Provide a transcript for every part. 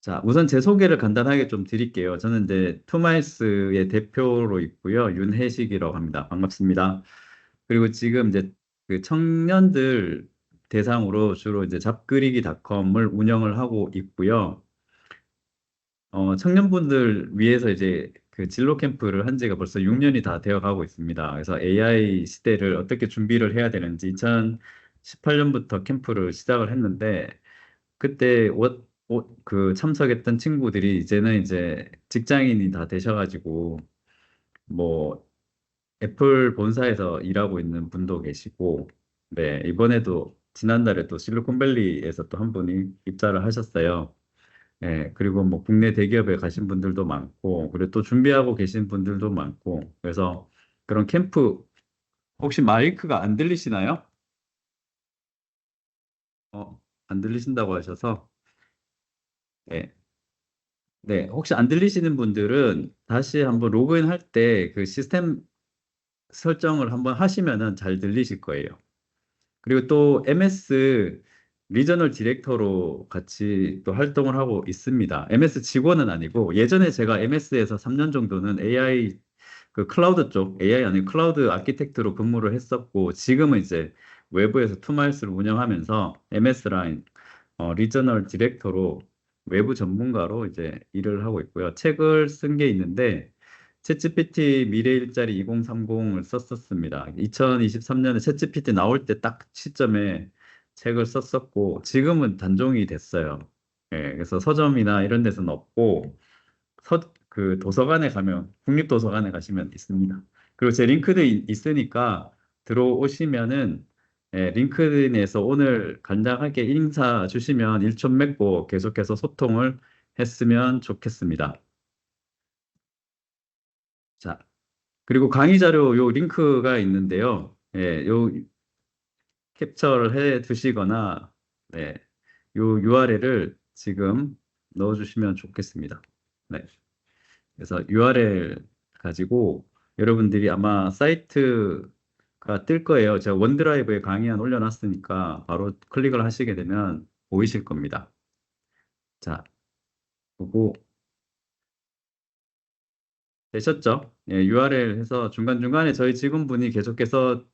자, 우선 제 소개를 간단하게 좀 드릴게요. 저는 이제 투마일스의 대표로 있고요. 윤혜식이라고 합니다. 반갑습니다. 그리고 지금 이제 그 청년들 대상으로 주로 이제 잡그리기닷컴을 운영을 하고 있고요. 청년분들 위해서 이제 그 진로 캠프를 한 지가 벌써 6년이 다 되어 가고 있습니다. 그래서 AI 시대를 어떻게 준비를 해야 되는지 2018년부터 캠프를 시작을 했는데 그때 그 참석했던 친구들이 이제는 이제 직장인이 다 되셔가지고 뭐 애플 본사에서 일하고 있는 분도 계시고 네 이번에도 지난달에 또 실리콘밸리에서 또 한 분이 입사를 하셨어요. 네 그리고 뭐 국내 대기업에 가신 분들도 많고 그리고 또 준비하고 계신 분들도 많고 그래서 그런 캠프 혹시 마이크가 안 들리시나요? 안 들리신다고 하셔서 네. 네, 혹시 안 들리시는 분들은 다시 한번 로그인 할 때 그 시스템 설정을 한번 하시면은 잘 들리실 거예요. 그리고 또 MS 리저널 디렉터로 같이 또 활동을 하고 있습니다. MS 직원은 아니고 예전에 제가 MS에서 3년 정도는 AI 그 클라우드 쪽 AI 아니고 클라우드 아키텍트로 근무를 했었고 지금은 이제 외부에서 투마일스를 운영하면서 MS라인 리저널 디렉터로 외부 전문가로 이제 일을 하고 있고요. 책을 쓴 게 있는데 챗GPT 미래 일자리 2030을 썼었습니다. 2023년에 챗GPT 나올 때 딱 시점에 책을 썼었고 지금은 단종이 됐어요. 예, 그래서 서점이나 이런 데서는 없고 그 도서관에 가면 국립도서관에 가시면 있습니다. 그리고 제 링크드인 있으니까 들어오시면은 링크드인에서 오늘 간단하게 인사 주시면 일촌 맺고 계속해서 소통을 했으면 좋겠습니다. 자, 그리고 강의 자료 요 링크가 있는데요. 요 캡처를 해 두시거나 네, 요 URL을 지금 넣어 주시면 좋겠습니다. 네. 그래서 URL 가지고 여러분들이 아마 사이트가 뜰 거예요. 제가 원드라이브에 강의 안 올려놨으니까 바로 클릭을 하시게 되면 보이실 겁니다. 자, 보고 되셨죠? 예, URL 해서 중간중간에 저희 직원분이 계속해서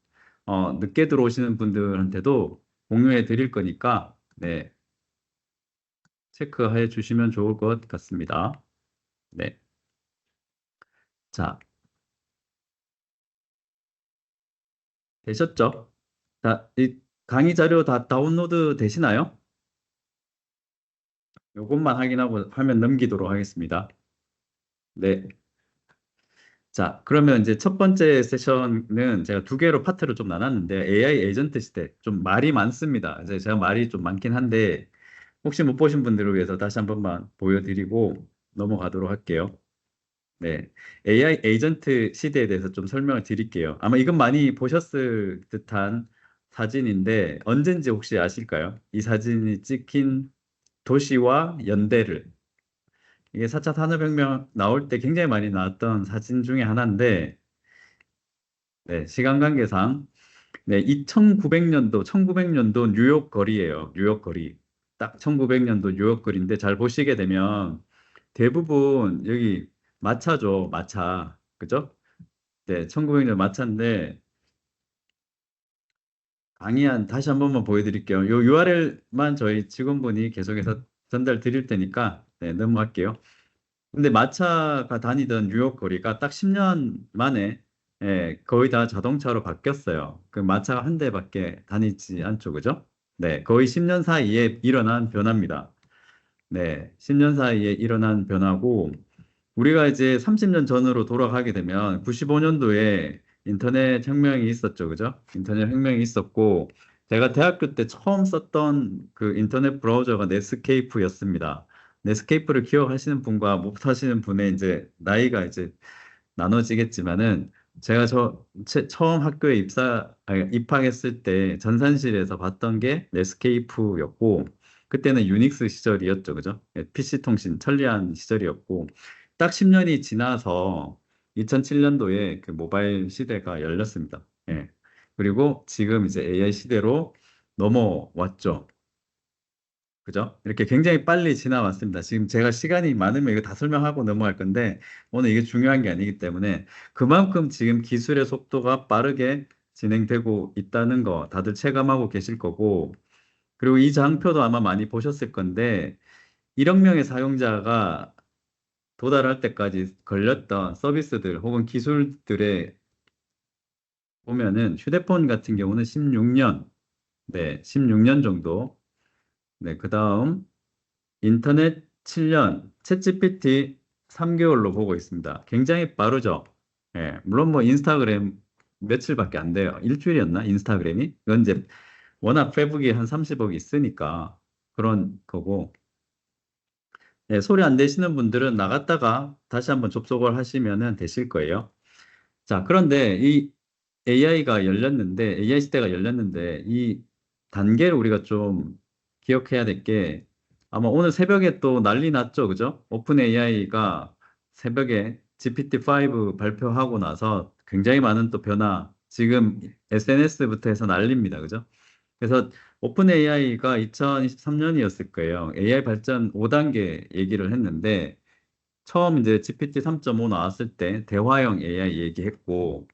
늦게 들어오시는 분들한테도 공유해 드릴 거니까 네, 체크해 주시면 좋을 것 같습니다. 네. 자, 되셨죠? 자, 이 강의 자료 다 다운로드 되시나요? 요것만 확인하고 화면 넘기도록 하겠습니다. 네. 자, 그러면 이제 첫 번째 세션은 제가 두 개로 파트를 좀 나눴는데 AI 에이전트 시대 좀 말이 많습니다. 이제 제가 말이 좀 많긴 한데 혹시 못 보신 분들을 위해서 다시 한 번만 보여드리고 넘어가도록 할게요. 네. AI 에이전트 시대에 대해서 좀 설명을 드릴게요. 아마 이건 많이 보셨을 듯한 사진인데 언젠지 혹시 아실까요? 이 사진이 찍힌 도시와 연대를 이게 4차 산업혁명 나올 때 굉장히 많이 나왔던 사진 중에 하나인데, 네, 시간 관계상, 네, 1900년도, 1900년도 뉴욕 거리예요. 뉴욕 거리. 딱 1900년도 뉴욕 거리인데 잘 보시게 되면 대부분 여기 마차죠, 마차. 그죠? 네, 1900년 마차인데 강의한 다시 한 번만 보여드릴게요. 요 URL만 저희 직원분이 계속해서 전달 드릴 테니까 네, 넘어갈게요. 근데 마차가 다니던 뉴욕 거리가 딱 10년 만에 거의 다 자동차로 바뀌었어요. 그 마차가 한 대밖에 다니지 않죠, 그죠? 네, 거의 10년 사이에 일어난 변화입니다. 네, 10년 사이에 일어난 변화고 우리가 이제 30년 전으로 돌아가게 되면 95년도에 인터넷 혁명이 있었죠, 그죠? 인터넷 혁명이 있었고 제가 대학교 때 처음 썼던 그 인터넷 브라우저가 넷스케이프였습니다. 넷스케이프를 기억하시는 분과 못 하시는 분의 이제 나이가 이제 나눠지겠지만은 제가 처음 학교에 입학했을 때 전산실에서 봤던 게 넷스케이프였고 그때는 유닉스 시절이었죠, 그죠? PC 통신 천리안 시절이었고 딱 10년이 지나서 2007년도에 그 모바일 시대가 열렸습니다. 예. 그리고 지금 이제 AI 시대로 넘어왔죠. 그죠? 이렇게 굉장히 빨리 지나왔습니다. 지금 제가 시간이 많으면 이거 다 설명하고 넘어갈 건데, 오늘 이게 중요한 게 아니기 때문에, 그만큼 지금 기술의 속도가 빠르게 진행되고 있다는 거 다들 체감하고 계실 거고, 그리고 이 장표도 아마 많이 보셨을 건데, 1억 명의 사용자가 도달할 때까지 걸렸던 서비스들 혹은 기술들의 보면은 휴대폰 같은 경우는 16년, 네, 16년 정도. 네, 그 다음 인터넷 7년, 챗GPT 3개월로 보고 있습니다. 굉장히 빠르죠. 예, 물론 뭐 인스타그램 며칠밖에 안 돼요. 일주일이었나? 인스타그램이? 그건 이제 워낙 페북이 한 30억이 있으니까 그런 거고. 네, 소리 안 되시는 분들은 나갔다가 다시 한번 접속을 하시면은 되실 거예요. 자, 그런데 이 AI가 열렸는데, AI 시대가 열렸는데, 이 단계를 우리가 좀 기억해야 될 게, 아마 오늘 새벽에 또 난리 났죠, 그죠? 오픈 AI가 새벽에 GPT-5 발표하고 나서 굉장히 많은 또 변화, 지금 SNS부터 해서 난립니다, 그죠? 그래서 오픈 AI가 2023년이었을 거예요. AI 발전 5단계 얘기를 했는데, 처음 이제 GPT 3.5 나왔을 때 대화형 AI 얘기했고,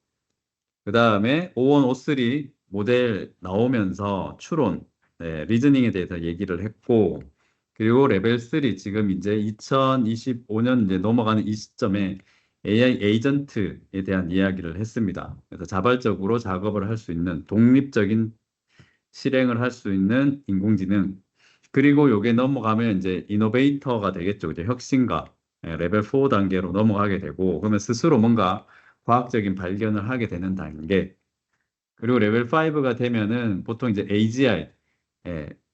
그 다음에 O1, O3 모델 나오면서 추론, 네, 리즈닝에 대해서 얘기를 했고, 그리고 레벨 3 지금 이제 2025년 이제 넘어가는 이 시점에 AI 에이전트에 대한 이야기를 했습니다. 그래서 자발적으로 작업을 할 수 있는 독립적인 실행을 할 수 있는 인공지능. 그리고 요게 넘어가면 이제 이노베이터가 되겠죠. 이제 혁신가. 레벨 4 단계로 넘어가게 되고, 그러면 스스로 뭔가 과학적인 발견을 하게 되는 단계. 그리고 레벨 5가 되면은 보통 이제 AGI,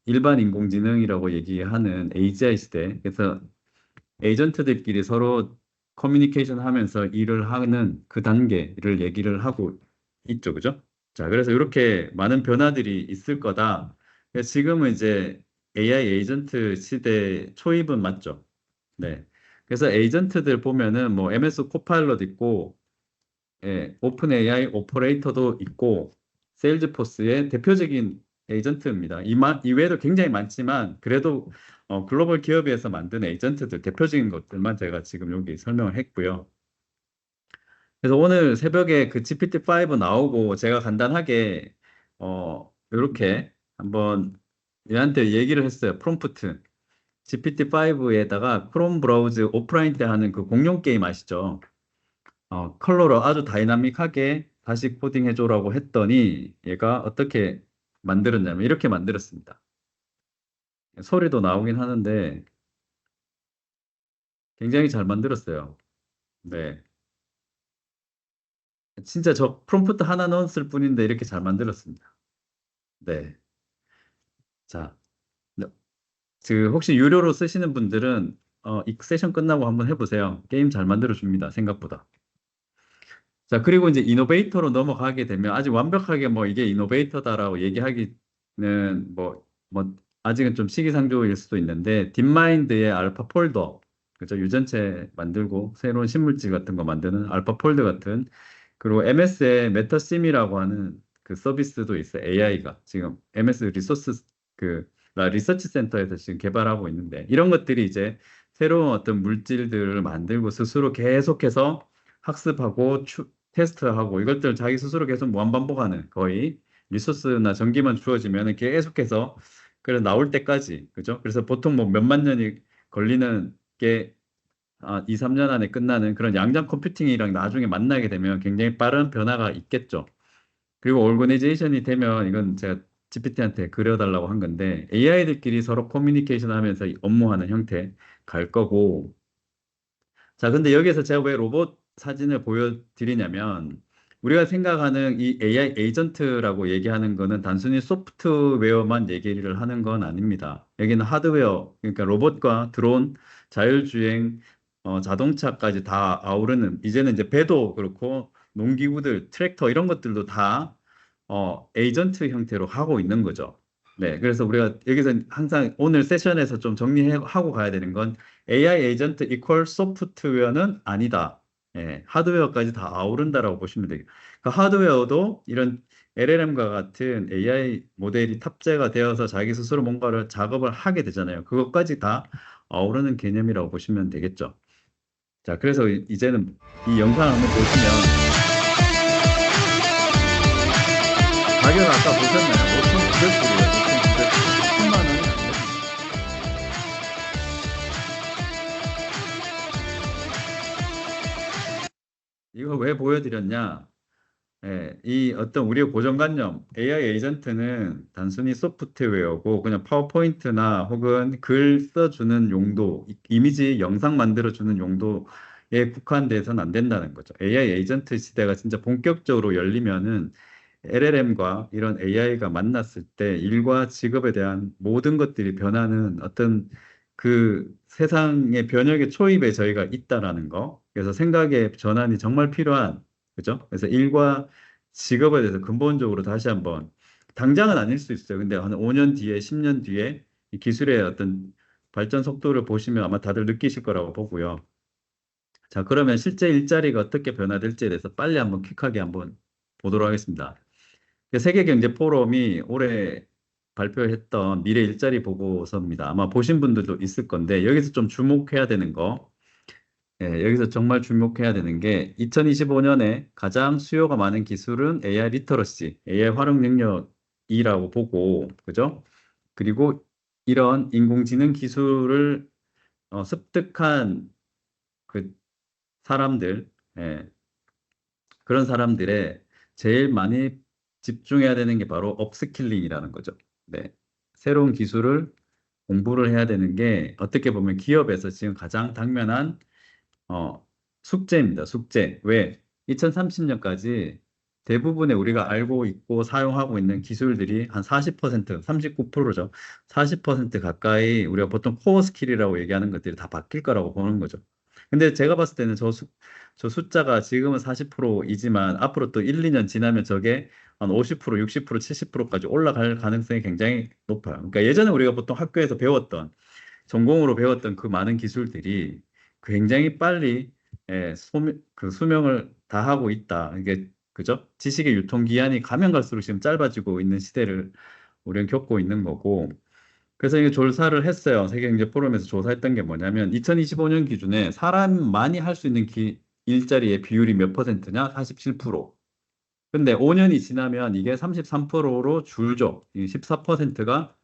일반 인공지능이라고 얘기하는 AGI 시대. 그래서 에이전트들끼리 서로 커뮤니케이션 하면서 일을 하는 그 단계를 얘기를 하고 있죠. 그죠? 자, 그래서 이렇게 많은 변화들이 있을 거다. 그래서 지금은 이제 AI 에이전트 시대 초입은 맞죠? 네. 그래서 에이전트들 보면은 뭐 MS 코파일럿 있고, 오픈 AI 오퍼레이터도 있고, 세일즈포스의 대표적인 에이전트입니다. 이외에도 굉장히 많지만, 그래도 글로벌 기업에서 만든 에이전트들 대표적인 것들만 제가 지금 여기 설명을 했고요. 그래서 오늘 새벽에 그 GPT-5 나오고 제가 간단하게 이렇게 한번 얘한테 얘기를 했어요. 프롬프트. GPT-5에다가 크롬 브라우즈 오프라인 때 하는 그 공룡 게임 아시죠? 컬러로 아주 다이나믹하게 다시 코딩해줘라고 했더니 얘가 어떻게 만들었냐면 이렇게 만들었습니다. 소리도 나오긴 하는데 굉장히 잘 만들었어요. 네. 진짜 저 프롬프트 하나 넣었을 뿐인데 이렇게 잘 만들었습니다. 네. 자, 네. 혹시 유료로 쓰시는 분들은 이 세션 끝나고 한번 해보세요. 게임 잘 만들어줍니다. 생각보다. 자, 그리고 이제 이노베이터로 넘어가게 되면 아직 완벽하게 뭐 이게 이노베이터다라고 얘기하기는 아직은 좀 시기상조일 수도 있는데 딥마인드의 알파 폴더, 그죠? 유전체 만들고 새로운 신물질 같은 거 만드는 알파 폴더 같은, 그리고 MS의 메타심이라고 하는 그 서비스도 있어요. AI가 지금 MS 리소스 그 리서치 센터에서 지금 개발하고 있는데, 이런 것들이 이제 새로운 어떤 물질들을 만들고 스스로 계속해서 학습하고 테스트하고 이것들 자기 스스로 계속 무한반복하는, 거의 리소스나 전기만 주어지면 계속해서 그래 나올 때까지, 그죠? 그래서 보통 뭐 몇만 년이 걸리는 게 2, 3년 안에 끝나는 그런 양장 컴퓨팅이랑 나중에 만나게 되면 굉장히 빠른 변화가 있겠죠. 그리고 오르거니제이션이 되면 이건 제가 GPT한테 그려달라고 한 건데, AI들끼리 서로 커뮤니케이션 하면서 업무하는 형태 갈 거고. 자, 근데 여기서 제가 왜 로봇 사진을 보여드리냐면, 우리가 생각하는 이 AI 에이전트라고 얘기하는 거는 단순히 소프트웨어만 얘기를 하는 건 아닙니다. 여기는 하드웨어, 그러니까 로봇과 드론, 자율주행, 자동차까지 다 아우르는, 이제는 이제 배도 그렇고, 농기구들, 트랙터 이런 것들도 다 에이전트 형태로 하고 있는 거죠. 네, 그래서 우리가 여기서 항상 오늘 세션에서 좀 정리하고 가야 되는 건, AI 에이전트 이퀄 소프트웨어는 아니다. 예, 하드웨어까지 다 아우른다라고 보시면 되겠. 그 하드웨어도 이런 LLM과 같은 AI 모델이 탑재가 되어서 자기 스스로 뭔가를 작업을 하게 되잖아요. 그것까지 다 어우르는 개념이라고 보시면 되겠죠. 자, 그래서 이제는 이 영상을 한번 보시면 가격 아까 보셨나요? 5,900불이에요. 5,900불. 10만 원이 안 됩니다. 이거 왜 보여드렸냐? 예, 이 어떤 우리의 고정관념, AI 에이전트는 단순히 소프트웨어고 그냥 파워포인트나 혹은 글 써주는 용도, 이미지, 영상 만들어주는 용도에 국한돼서는 안 된다는 거죠. AI 에이전트 시대가 진짜 본격적으로 열리면은 LLM과 이런 AI가 만났을 때 일과 직업에 대한 모든 것들이 변하는 어떤 그 세상의 변혁의 초입에 저희가 있다라는 거. 그래서 생각의 전환이 정말 필요한, 그죠? 그래서 일과 직업에 대해서 근본적으로 다시 한번, 당장은 아닐 수 있어요. 근데 한 5년 뒤에, 10년 뒤에 이 기술의 어떤 발전 속도를 보시면 아마 다들 느끼실 거라고 보고요. 자, 그러면 실제 일자리가 어떻게 변화될지에 대해서 빨리 한번 퀵하게 한번 보도록 하겠습니다. 세계 경제 포럼이 올해 발표했던 미래 일자리 보고서입니다. 아마 보신 분들도 있을 건데 여기서 좀 주목해야 되는 거, 여기서 정말 주목해야 되는 게 2025년에 가장 수요가 많은 기술은 AI 리터러시, AI 활용 능력이라고 보고, 그죠? 그리고 이런 인공지능 기술을 습득한 그 사람들, 예, 그런 사람들의 제일 많이 집중해야 되는 게 바로 업스킬링이라는 거죠. 네. 새로운 기술을 공부를 해야 되는 게 어떻게 보면 기업에서 지금 가장 당면한 숙제입니다. 숙제. 왜? 2030년까지 대부분의 우리가 알고 있고 사용하고 있는 기술들이 한 40%, 39%죠. 40% 가까이 우리가 보통 코어 스킬이라고 얘기하는 것들이 다 바뀔 거라고 보는 거죠. 근데 제가 봤을 때는 저 숫자가 지금은 40%이지만 앞으로 또 1, 2년 지나면 저게 한 50%, 60%, 70%까지 올라갈 가능성이 굉장히 높아요. 그러니까 예전에 우리가 보통 학교에서 배웠던 전공으로 배웠던 그 많은 기술들이 굉장히 빨리 그 수명을 다하고 있다. 이게 그죠? 지식의 유통기한이 가면 갈수록 지금 짧아지고 있는 시대를 우리는 겪고 있는 거고. 그래서 이게 조사를 했어요. 세계경제 포럼에서 조사했던 게 뭐냐면 2025년 기준에 사람 많이 할 수 있는 일자리의 비율이 몇 퍼센트냐? 47%. 근데 5년이 지나면 이게 33%로 줄죠. 이 14%가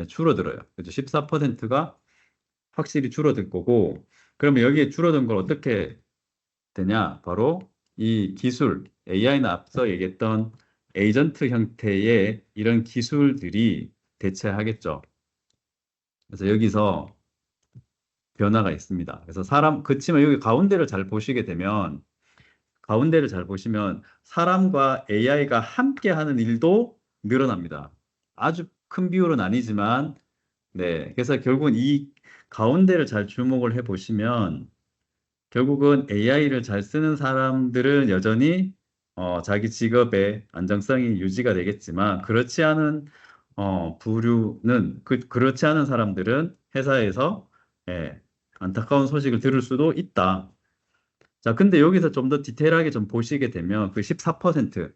줄어들어요. 그죠? 14%가 확실히 줄어들 거고, 그러면 여기에 줄어든 걸 어떻게 되냐? 바로 이 기술, AI는 앞서 얘기했던 에이전트 형태의 이런 기술들이 대체하겠죠. 그래서 여기서 변화가 있습니다. 그래서 그치만 여기 가운데를 잘 보시게 되면, 가운데를 잘 보시면 사람과 AI가 함께 하는 일도 늘어납니다. 아주 큰 비율은 아니지만, 네. 그래서 결국은 이 가운데를 잘 주목을 해 보시면 결국은 AI를 잘 쓰는 사람들은 여전히 자기 직업의 안정성이 유지가 되겠지만 그렇지 않은 부류는 그렇지 않은 사람들은 회사에서 예, 안타까운 소식을 들을 수도 있다. 자, 근데 여기서 좀 더 디테일하게 좀 보시게 되면 그 14%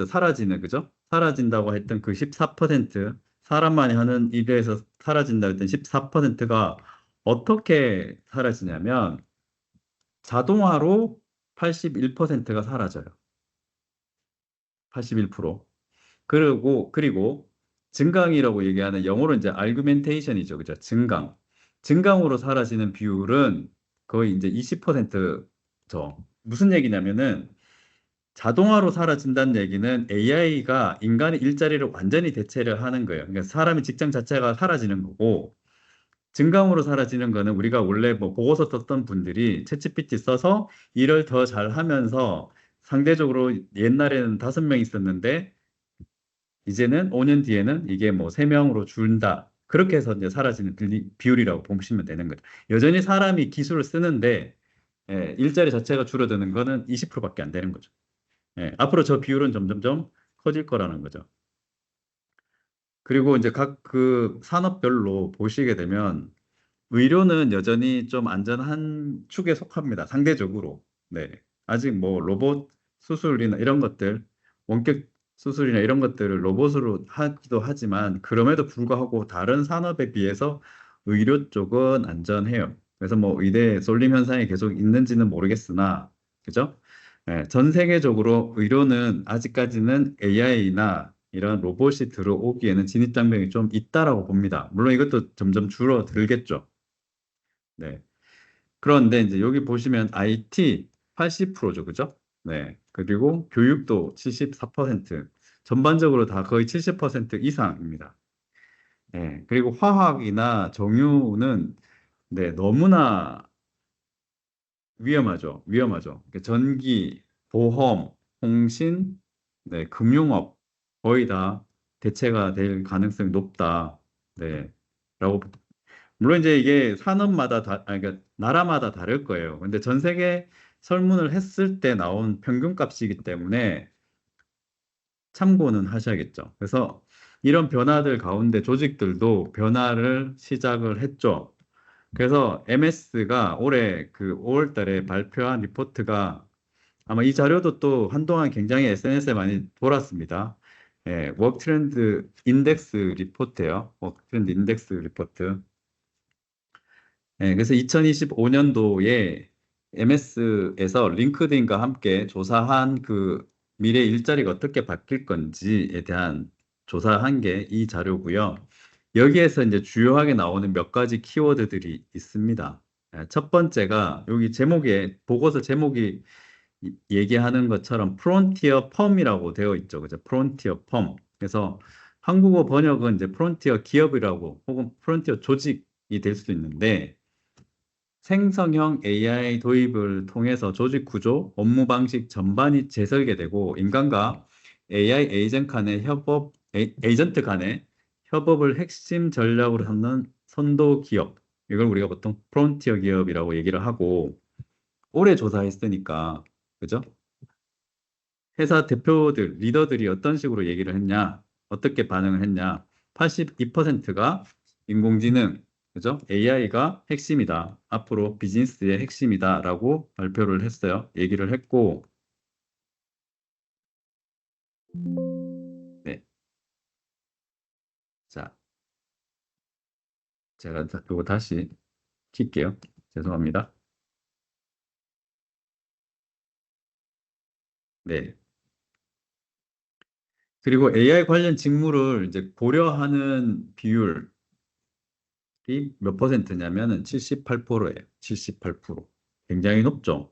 사라지는, 그죠? 사라진다고 했던 그 14%, 사람만이 하는 일에서 사라진다 했던 14%가 어떻게 사라지냐면 자동화로 81%가 사라져요. 81%. 그리고 증강이라고 얘기하는 영어로 이제 아규멘테이션이죠. 그죠? 증강. 증강으로 사라지는 비율은 거의 이제 20%죠. 무슨 얘기냐면은 자동화로 사라진다는 얘기는 AI가 인간의 일자리를 완전히 대체를 하는 거예요. 그러니까 사람의 직장 자체가 사라지는 거고, 증강으로 사라지는 거는 우리가 원래 뭐 보고서 썼던 분들이 챗GPT 써서 일을 더 잘하면서 상대적으로 옛날에는 5명 있었는데 이제는 5년 뒤에는 이게 뭐 3명으로 줄다. 그렇게 해서 이제 사라지는 비율이라고 보시면 되는 거죠. 여전히 사람이 기술을 쓰는데 일자리 자체가 줄어드는 거는 20%밖에 안 되는 거죠. 앞으로 저 비율은 점점점 커질 거라는 거죠. 그리고 이제 각 그 산업별로 보시게 되면 의료는 여전히 좀 안전한 축에 속합니다. 상대적으로. 네. 아직 뭐 로봇 수술이나 이런 것들 원격 수술이나 이런 것들을 로봇으로 하기도 하지만 그럼에도 불구하고 다른 산업에 비해서 의료 쪽은 안전해요. 그래서 뭐 의대 쏠림 현상이 계속 있는지는 모르겠으나, 그죠? 예, 전 세계적으로 의료는 아직까지는 AI나 이런 로봇이 들어오기에는 진입장벽이 좀 있다라고 봅니다. 물론 이것도 점점 줄어들겠죠. 네. 그런데 이제 여기 보시면 IT 80%죠, 그죠? 네. 그리고 교육도 74%, 전반적으로 다 거의 70% 이상입니다. 네. 그리고 화학이나 정유는 네, 너무나 위험하죠. 위험하죠. 그러니까 전기, 보험, 통신, 네, 금융업 거의 다 대체가 될 가능성이 높다. 네. 라고 물론 이제 이게 산업마다 아니, 그러니까 나라마다 다를 거예요. 근데 전 세계 설문을 했을 때 나온 평균값이기 때문에 참고는 하셔야겠죠. 그래서 이런 변화들 가운데 조직들도 변화를 시작을 했죠. 그래서 MS가 올해 그 5월 달에 발표한 리포트가 아마 이 자료도 또 한동안 굉장히 SNS에 많이 돌았습니다. 예, 워크 트렌드 인덱스 리포트예요. 워크 트렌드 인덱스 리포트. 네, 그래서 2025년도에 MS에서 링크드인과 함께 조사한 그 미래 일자리가 어떻게 바뀔 건지에 대한 조사한 게 이 자료고요. 여기에서 이제 주요하게 나오는 몇 가지 키워드들이 있습니다. 첫 번째가 여기 제목에 보고서 제목이 얘기하는 것처럼 프론티어 펌이라고 되어 있죠. 그죠? 프론티어 펌. 그래서 한국어 번역은 이제 프론티어 기업이라고 혹은 프론티어 조직이 될 수도 있는데 생성형 AI 도입을 통해서 조직 구조, 업무 방식 전반이 재설계되고 인간과 AI 에이전트 간의 협업을 핵심 전략으로 삼는 선도 기업. 이걸 우리가 보통 프론티어 기업이라고 얘기를 하고 오래 조사했으니까 그죠? 회사 대표들, 리더들이 어떤 식으로 얘기를 했냐, 어떻게 반응을 했냐. 82%가 인공지능, 그죠? AI가 핵심이다. 앞으로 비즈니스의 핵심이다라고 발표를 했어요. 얘기를 했고, 네. 자, 제가 이거 다시 킬게요. 죄송합니다. 네. 그리고 AI 관련 직무를 이제 고려하는 비율, 몇 퍼센트냐면은 78%예요. 78%. 굉장히 높죠.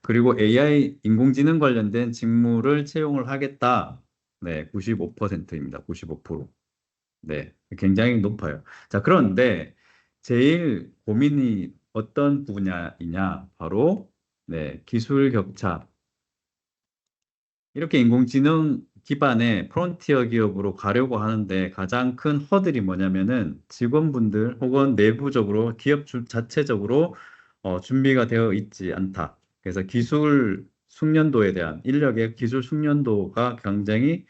그리고 AI 인공지능 관련된 직무를 채용을 하겠다. 네, 95%입니다. 95%. 네, 굉장히 높아요. 자, 그런데 제일 고민이 어떤 분야이냐? 바로 네, 기술 격차. 이렇게 인공지능 기반의 프론티어 기업으로 가려고 하는데 가장 큰 허들이 뭐냐면은 직원분들 혹은 내부적으로 기업 자체적으로 준비가 되어 있지 않다. 그래서 기술 숙련도에 대한 인력의 기술 숙련도가 굉장히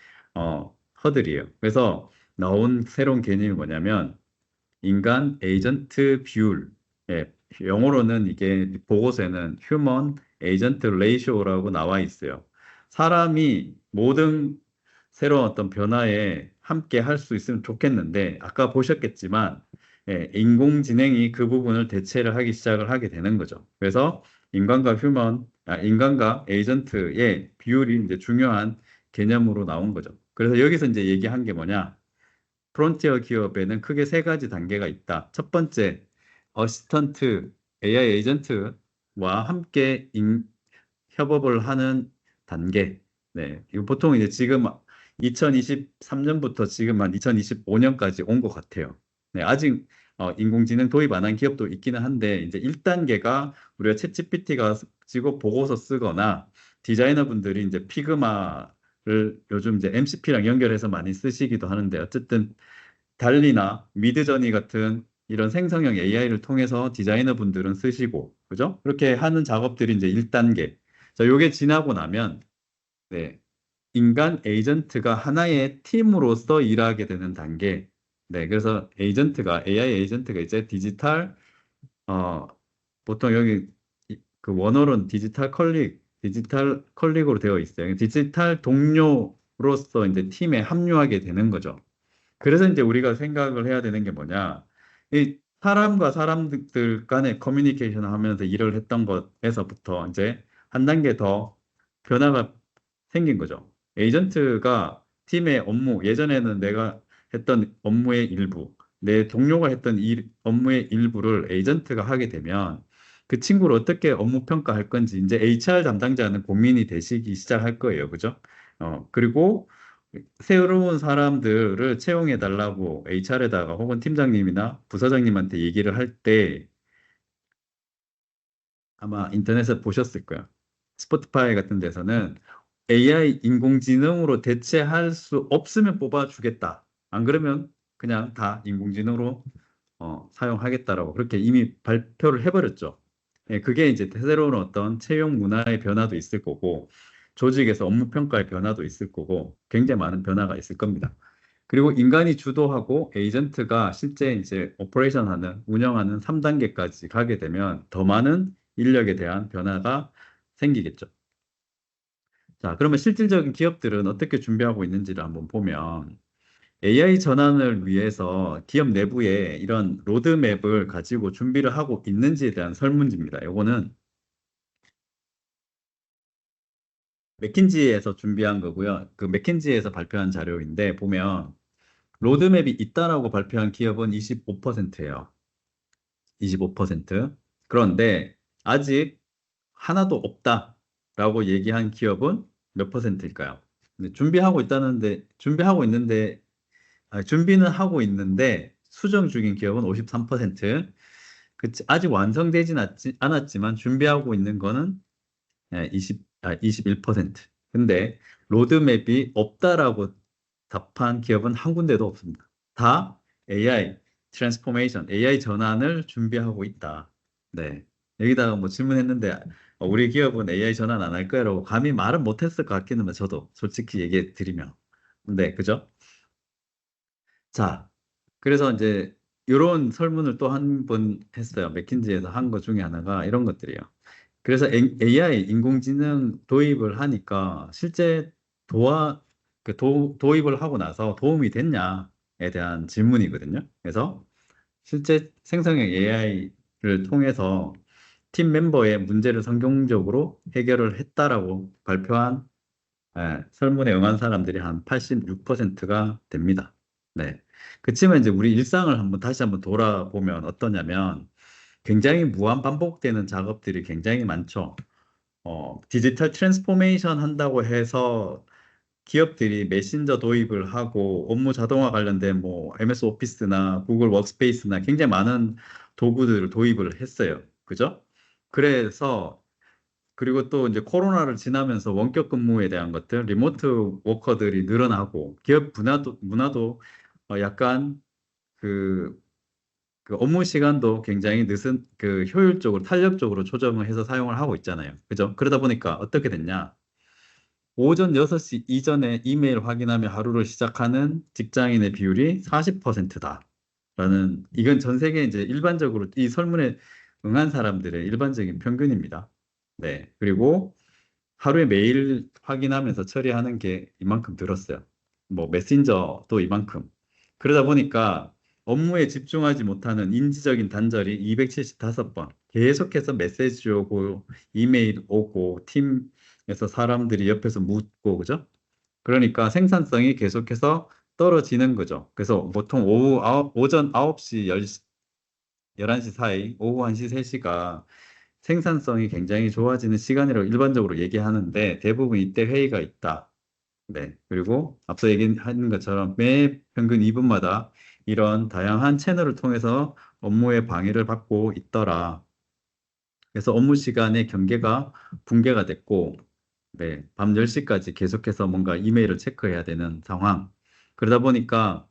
허들이에요. 그래서 나온 새로운 개념이 뭐냐면 인간 에이전트 비율. 예, 영어로는 이게 보고서에는 휴먼 에이전트 레이쇼라고 나와 있어요. 사람이 모든 새로운 어떤 변화에 함께 할 수 있으면 좋겠는데 아까 보셨겠지만 인공지능이 그 부분을 대체를 하기 시작을 하게 되는 거죠. 그래서 인간과 에이전트의 비율이 이제 중요한 개념으로 나온 거죠. 그래서 여기서 이제 얘기한 게 뭐냐? 프론티어 기업에는 크게 세 가지 단계가 있다. 첫 번째, 어시스턴트, AI 에이전트와 함께 협업을 하는 단계. 네, 이거 보통 이제 지금 2023년부터 지금 한 2025년까지 온 것 같아요. 네, 아직 인공지능 도입 안 한 기업도 있기는 한데 이제 1단계가 우리가 챗GPT가 지고 보고서 쓰거나 디자이너 분들이 이제 피그마를 요즘 이제 MCP랑 연결해서 많이 쓰시기도 하는데 어쨌든 달리나 미드저니 같은 이런 생성형 AI를 통해서 디자이너 분들은 쓰시고, 그죠? 그렇게 하는 작업들이 이제 1단계. 자, 요게 지나고 나면, 네, 인간 에이전트가 하나의 팀으로서 일하게 되는 단계. 네, 그래서 AI 에이전트가 이제 어, 보통 여기 그 원어로는 디지털 컬릭으로 되어 있어요. 디지털 동료 로서 이제 팀에 합류하게 되는 거죠. 그래서 이제 우리가 생각을 해야 되는 게 뭐냐. 이 사람과 사람들 간의 커뮤니케이션을 하면서 일을 했던 것에서부터 이제 한 단계 더 변화가 생긴 거죠. 에이전트가 팀의 업무, 예전에는 내가 했던 업무의 일부, 내 동료가 했던 업무의 일부를 에이전트가 하게 되면 그 친구를 어떻게 업무 평가할 건지 이제 HR 담당자는 고민이 되시기 시작할 거예요. 그죠? 그리고 새로운 사람들을 채용해 달라고 HR에다가 혹은 팀장님이나 부서장님한테 얘기를 할 때 아마 인터넷에 보셨을 거예요. 스포티파이 같은 데서는 AI 인공지능으로 대체할 수 없으면 뽑아주겠다. 안 그러면 그냥 다 인공지능으로 사용하겠다라고 그렇게 이미 발표를 해버렸죠. 예, 그게 이제 새로운 어떤 채용 문화의 변화도 있을 거고, 조직에서 업무 평가의 변화도 있을 거고, 굉장히 많은 변화가 있을 겁니다. 그리고 인간이 주도하고 에이전트가 실제 이제 오퍼레이션 하는, 운영하는 3단계까지 가게 되면 더 많은 인력에 대한 변화가 생기겠죠. 자, 그러면 실질적인 기업들은 어떻게 준비하고 있는지를 한번 보면 AI 전환을 위해서 기업 내부에 이런 로드맵을 가지고 준비를 하고 있는지에 대한 설문지입니다. 요거는 맥킨지에서 준비한 거고요. 그 맥킨지에서 발표한 자료인데 보면 로드맵이 있다라고 발표한 기업은 25%예요. 25%. 그런데 아직 하나도 없다라고 얘기한 기업은 몇 퍼센트일까요? 근데 준비는 하고 있는데 수정 중인 기업은 53%. 아직 완성되진 않았지만 준비하고 있는 거는 21%. 근데 로드맵이 없다라고 답한 기업은 한 군데도 없습니다. 다 AI 트랜스포메이션, AI 전환을 준비하고 있다. 네. 여기다가 뭐 질문했는데 우리 기업은 AI 전환 안 할 거라고 감히 말은 못했을 것 같기는 해요. 저도 솔직히 얘기해 드리면. 네, 그죠? 자, 그래서 이제 이런 설문을 또 한 번 했어요. 맥킨지에서 한 것 중에 하나가 이런 것들이에요. 그래서 AI 인공지능 도입을 하니까 실제 도와 도입을 하고 나서 도움이 됐냐에 대한 질문이거든요. 그래서 실제 생성형 AI를 통해서 팀 멤버의 문제를 성공적으로 해결을 했다라고 발표한 설문에 응한 사람들이 한 86%가 됩니다. 네. 그치만 이제 우리 일상을 다시 한번 돌아보면 어떠냐면 굉장히 무한 반복되는 작업들이 굉장히 많죠. 디지털 트랜스포메이션 한다고 해서 기업들이 메신저 도입을 하고 업무 자동화 관련된 뭐 MS 오피스나 구글 워크스페이스나 굉장히 많은 도구들을 도입을 했어요. 그죠? 그래서 그리고 또 이제 코로나를 지나면서 원격 근무에 대한 것들, 리모트 워커들이 늘어나고 기업 문화도 약간 그, 그 업무 시간도 굉장히 효율적으로 탄력적으로 조정을 해서 사용을 하고 있잖아요. 그죠? 그러다 보니까 어떻게 됐냐? 오전 6시 이전에 이메일 확인하며 하루를 시작하는 직장인의 비율이 40%다. 이건 전 세계 이제 일반적으로 이 설문에 응한 사람들의 일반적인 평균입니다. 네. 그리고 하루에 메일 확인하면서 처리하는 게 이만큼 들었어요. 뭐 메신저도 이만큼. 그러다 보니까 업무에 집중하지 못하는 인지적인 단절이 275번. 계속해서 메시지 오고 이메일 오고 팀에서 사람들이 옆에서 묻고 그죠? 그러니까 생산성이 계속해서 떨어지는 거죠. 그래서 보통 오전 9시, 11시 사이, 오후 1시, 3시가 생산성이 굉장히 좋아지는 시간이라고 일반적으로 얘기하는데 대부분 이때 회의가 있다. 네. 그리고 앞서 얘기한 것처럼 매 평균 2분마다 이런 다양한 채널을 통해서 업무에 방해를 받고 있더라. 그래서 업무 시간의 경계가 붕괴가 됐고, 네. 밤 10시까지 계속해서 뭔가 이메일을 체크해야 되는 상황. 그러다 보니까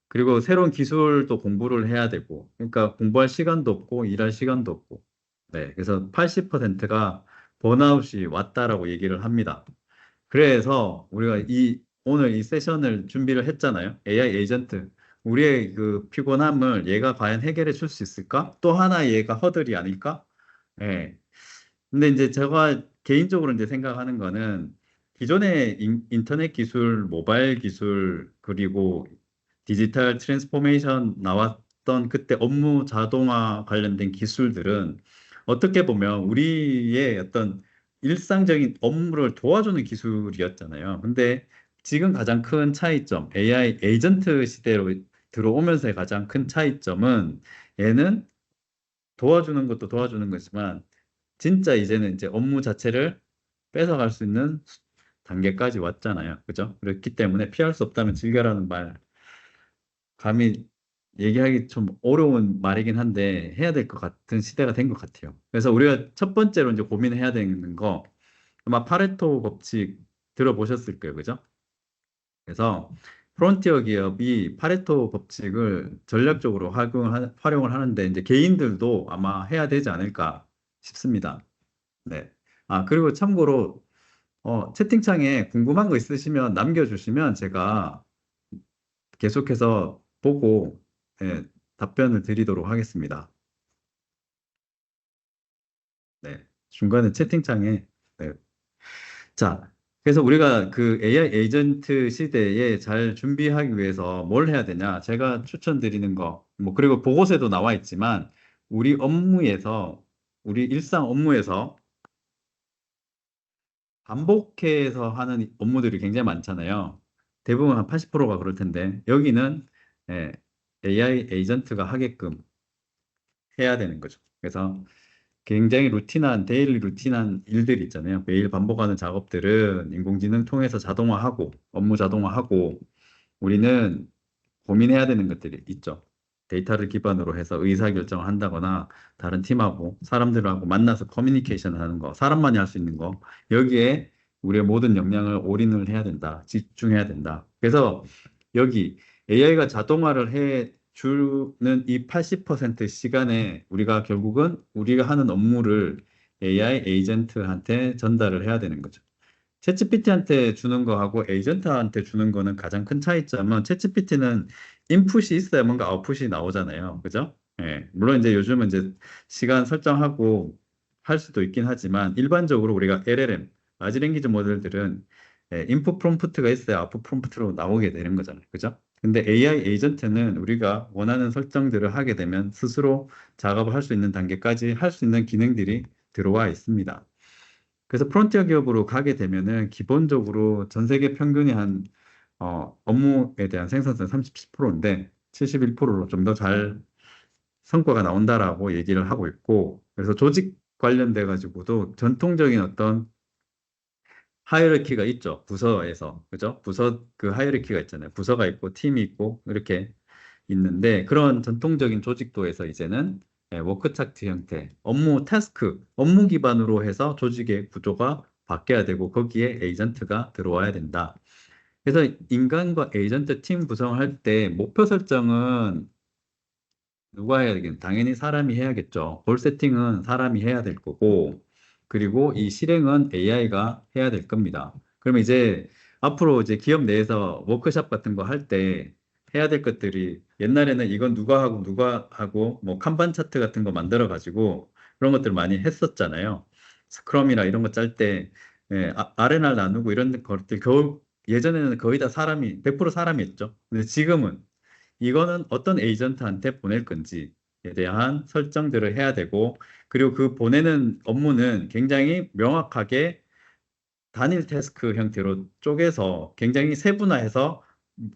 그리고 새로운 기술도 공부를 해야 되고, 그러니까 공부할 시간도 없고, 일할 시간도 없고. 네, 그래서 80%가 번아웃이 왔다라고 얘기를 합니다. 그래서 우리가 오늘 이 세션을 준비를 했잖아요. AI 에이전트. 우리의 그 피곤함을 얘가 과연 해결해 줄 수 있을까? 또 하나 얘가 허들이 아닐까? 예. 근데 이제 제가 개인적으로 이제 생각하는 거는 기존의 인터넷 기술, 모바일 기술, 그리고 디지털 트랜스포메이션 나왔던 그때 업무 자동화 관련된 기술들은 어떻게 보면 우리의 어떤 일상적인 업무를 도와주는 기술이었잖아요. 근데 지금 가장 큰 차이점, AI 에이전트 시대로 들어오면서의 가장 큰 차이점은 얘는 도와주는 것도 도와주는 거지만 진짜 이제는 이제 업무 자체를 뺏어갈 수 있는 단계까지 왔잖아요. 그죠? 그렇기 때문에 피할 수 없다면 즐겨라는 말, 감히 얘기하기 좀 어려운 말이긴 한데 해야 될 것 같은 시대가 된 것 같아요. 그래서 우리가 첫 번째로 이제 고민해야 되는 거 아마 파레토 법칙 들어보셨을 거예요. 그죠? 그래서 프론티어 기업이 파레토 법칙을 전략적으로 활용을 하는데 이제 개인들도 아마 해야 되지 않을까 싶습니다. 네. 아, 그리고 참고로 채팅창에 궁금한 거 있으시면 남겨주시면 제가 계속해서 보고 예, 답변을 드리도록 하겠습니다. 네. 중간에 채팅창에 네. 자, 그래서 우리가 그 AI 에이전트 시대에 잘 준비하기 위해서 뭘 해야 되냐? 제가 추천드리는 거, 뭐, 그리고 보고서에도 나와 있지만, 우리 업무에서, 우리 일상 업무에서 반복해서 하는 업무들이 굉장히 많잖아요. 대부분 한 80%가 그럴 텐데, 여기는 예, AI 에이전트가 하게끔 해야 되는 거죠. 그래서 굉장히 데일리 루틴한 일들이 있잖아요. 매일 반복하는 작업들은 인공지능 통해서 자동화하고, 업무 자동화하고, 우리는 고민해야 되는 것들이 있죠. 데이터를 기반으로 해서 의사결정을 한다거나, 다른 팀하고, 사람들하고 만나서 커뮤니케이션을 하는 거, 사람만이 할 수 있는 거, 여기에 우리의 모든 역량을 올인을 해야 된다. 집중해야 된다. 그래서 여기 AI가 자동화를 해 주는 이 80% 시간에 우리가 결국은 우리가 하는 업무를 AI 에이전트한테 전달을 해야 되는 거죠. 챗GPT한테 주는 거하고 에이전트한테 주는 거는 가장 큰 차이점은 챗GPT는 인풋이 있어야 뭔가 아웃풋이 나오잖아요. 그죠? 예. 물론 이제 요즘은 이제 시간 설정하고 할 수도 있긴 하지만 일반적으로 우리가 LLM, 라지 랭귀지 모델들은 인풋 프롬프트가 있어야 아웃풋 프롬프트로 나오게 되는 거잖아요. 그죠? 근데 AI 에이전트는 우리가 원하는 설정들을 하게 되면 스스로 작업을 할 수 있는 단계까지 할 수 있는 기능들이 들어와 있습니다. 그래서 프론티어 기업으로 가게 되면은 기본적으로 전 세계 평균이 업무에 대한 생산성 37%인데 71%로 좀 더 잘 성과가 나온다라고 얘기를 하고 있고, 그래서 조직 관련돼 가지고도 전통적인 어떤 하이어르키가 있죠. 부서에서. 그죠? 부서 그 하이어르키가 있잖아요. 부서가 있고 팀이 있고 이렇게 있는데 그런 전통적인 조직도에서 이제는 워크 차트 형태, 업무 타스크, 업무 기반으로 해서 조직의 구조가 바뀌어야 되고 거기에 에이전트가 들어와야 된다. 그래서 인간과 에이전트 팀 구성을 할 때 목표 설정은 누가 해야 되겠 당연히 사람이 해야겠죠. 골 세팅은 사람이 해야 될 거고, 그리고 이 실행은 AI가 해야 될 겁니다. 그러면 이제 앞으로 이제 기업 내에서 워크숍 같은 거 할 때 해야 될 것들이 옛날에는 이건 누가 하고 뭐 kanban 차트 같은 거 만들어 가지고 그런 것들 많이 했었잖아요. 스크럼이나 이런 거 짤 때 R&R 나누고 이런 것들 예전에는 거의 다 100% 사람이 했죠. 근데 지금은 이거는 어떤 에이전트한테 보낼 건지에 대한 설정들을 해야 되고, 그리고 그 보내는 업무는 굉장히 명확하게 단일 태스크 형태로 쪼개서 굉장히 세분화해서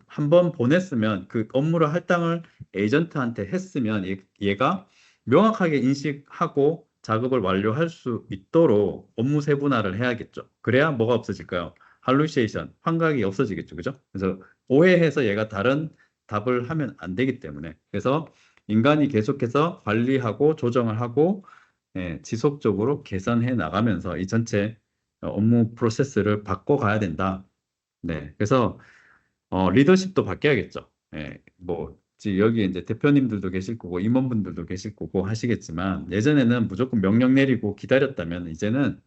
한번 보냈으면 그 업무를 할당을 에이전트한테 했으면 얘가 명확하게 인식하고 작업을 완료할 수 있도록 업무 세분화를 해야겠죠. 그래야 뭐가 없어질까요? 할루시에이션, 환각이 없어지겠죠. 그죠? 그래서 오해해서 얘가 다른 답을 하면 안 되기 때문에. 그래서 인간이 계속해서 관리하고 조정을 하고 지속적으로 개선해 나가면서 이 전체 업무 프로세스를 바꿔가야 된다. 네. 그래서 리더십도 바뀌어야겠죠. 예, 뭐, 여기 이제 대표님들도 계실 거고, 임원분들도 계실 거고 하시겠지만, 예전에는 무조건 명령 내리고 기다렸다면, 이제는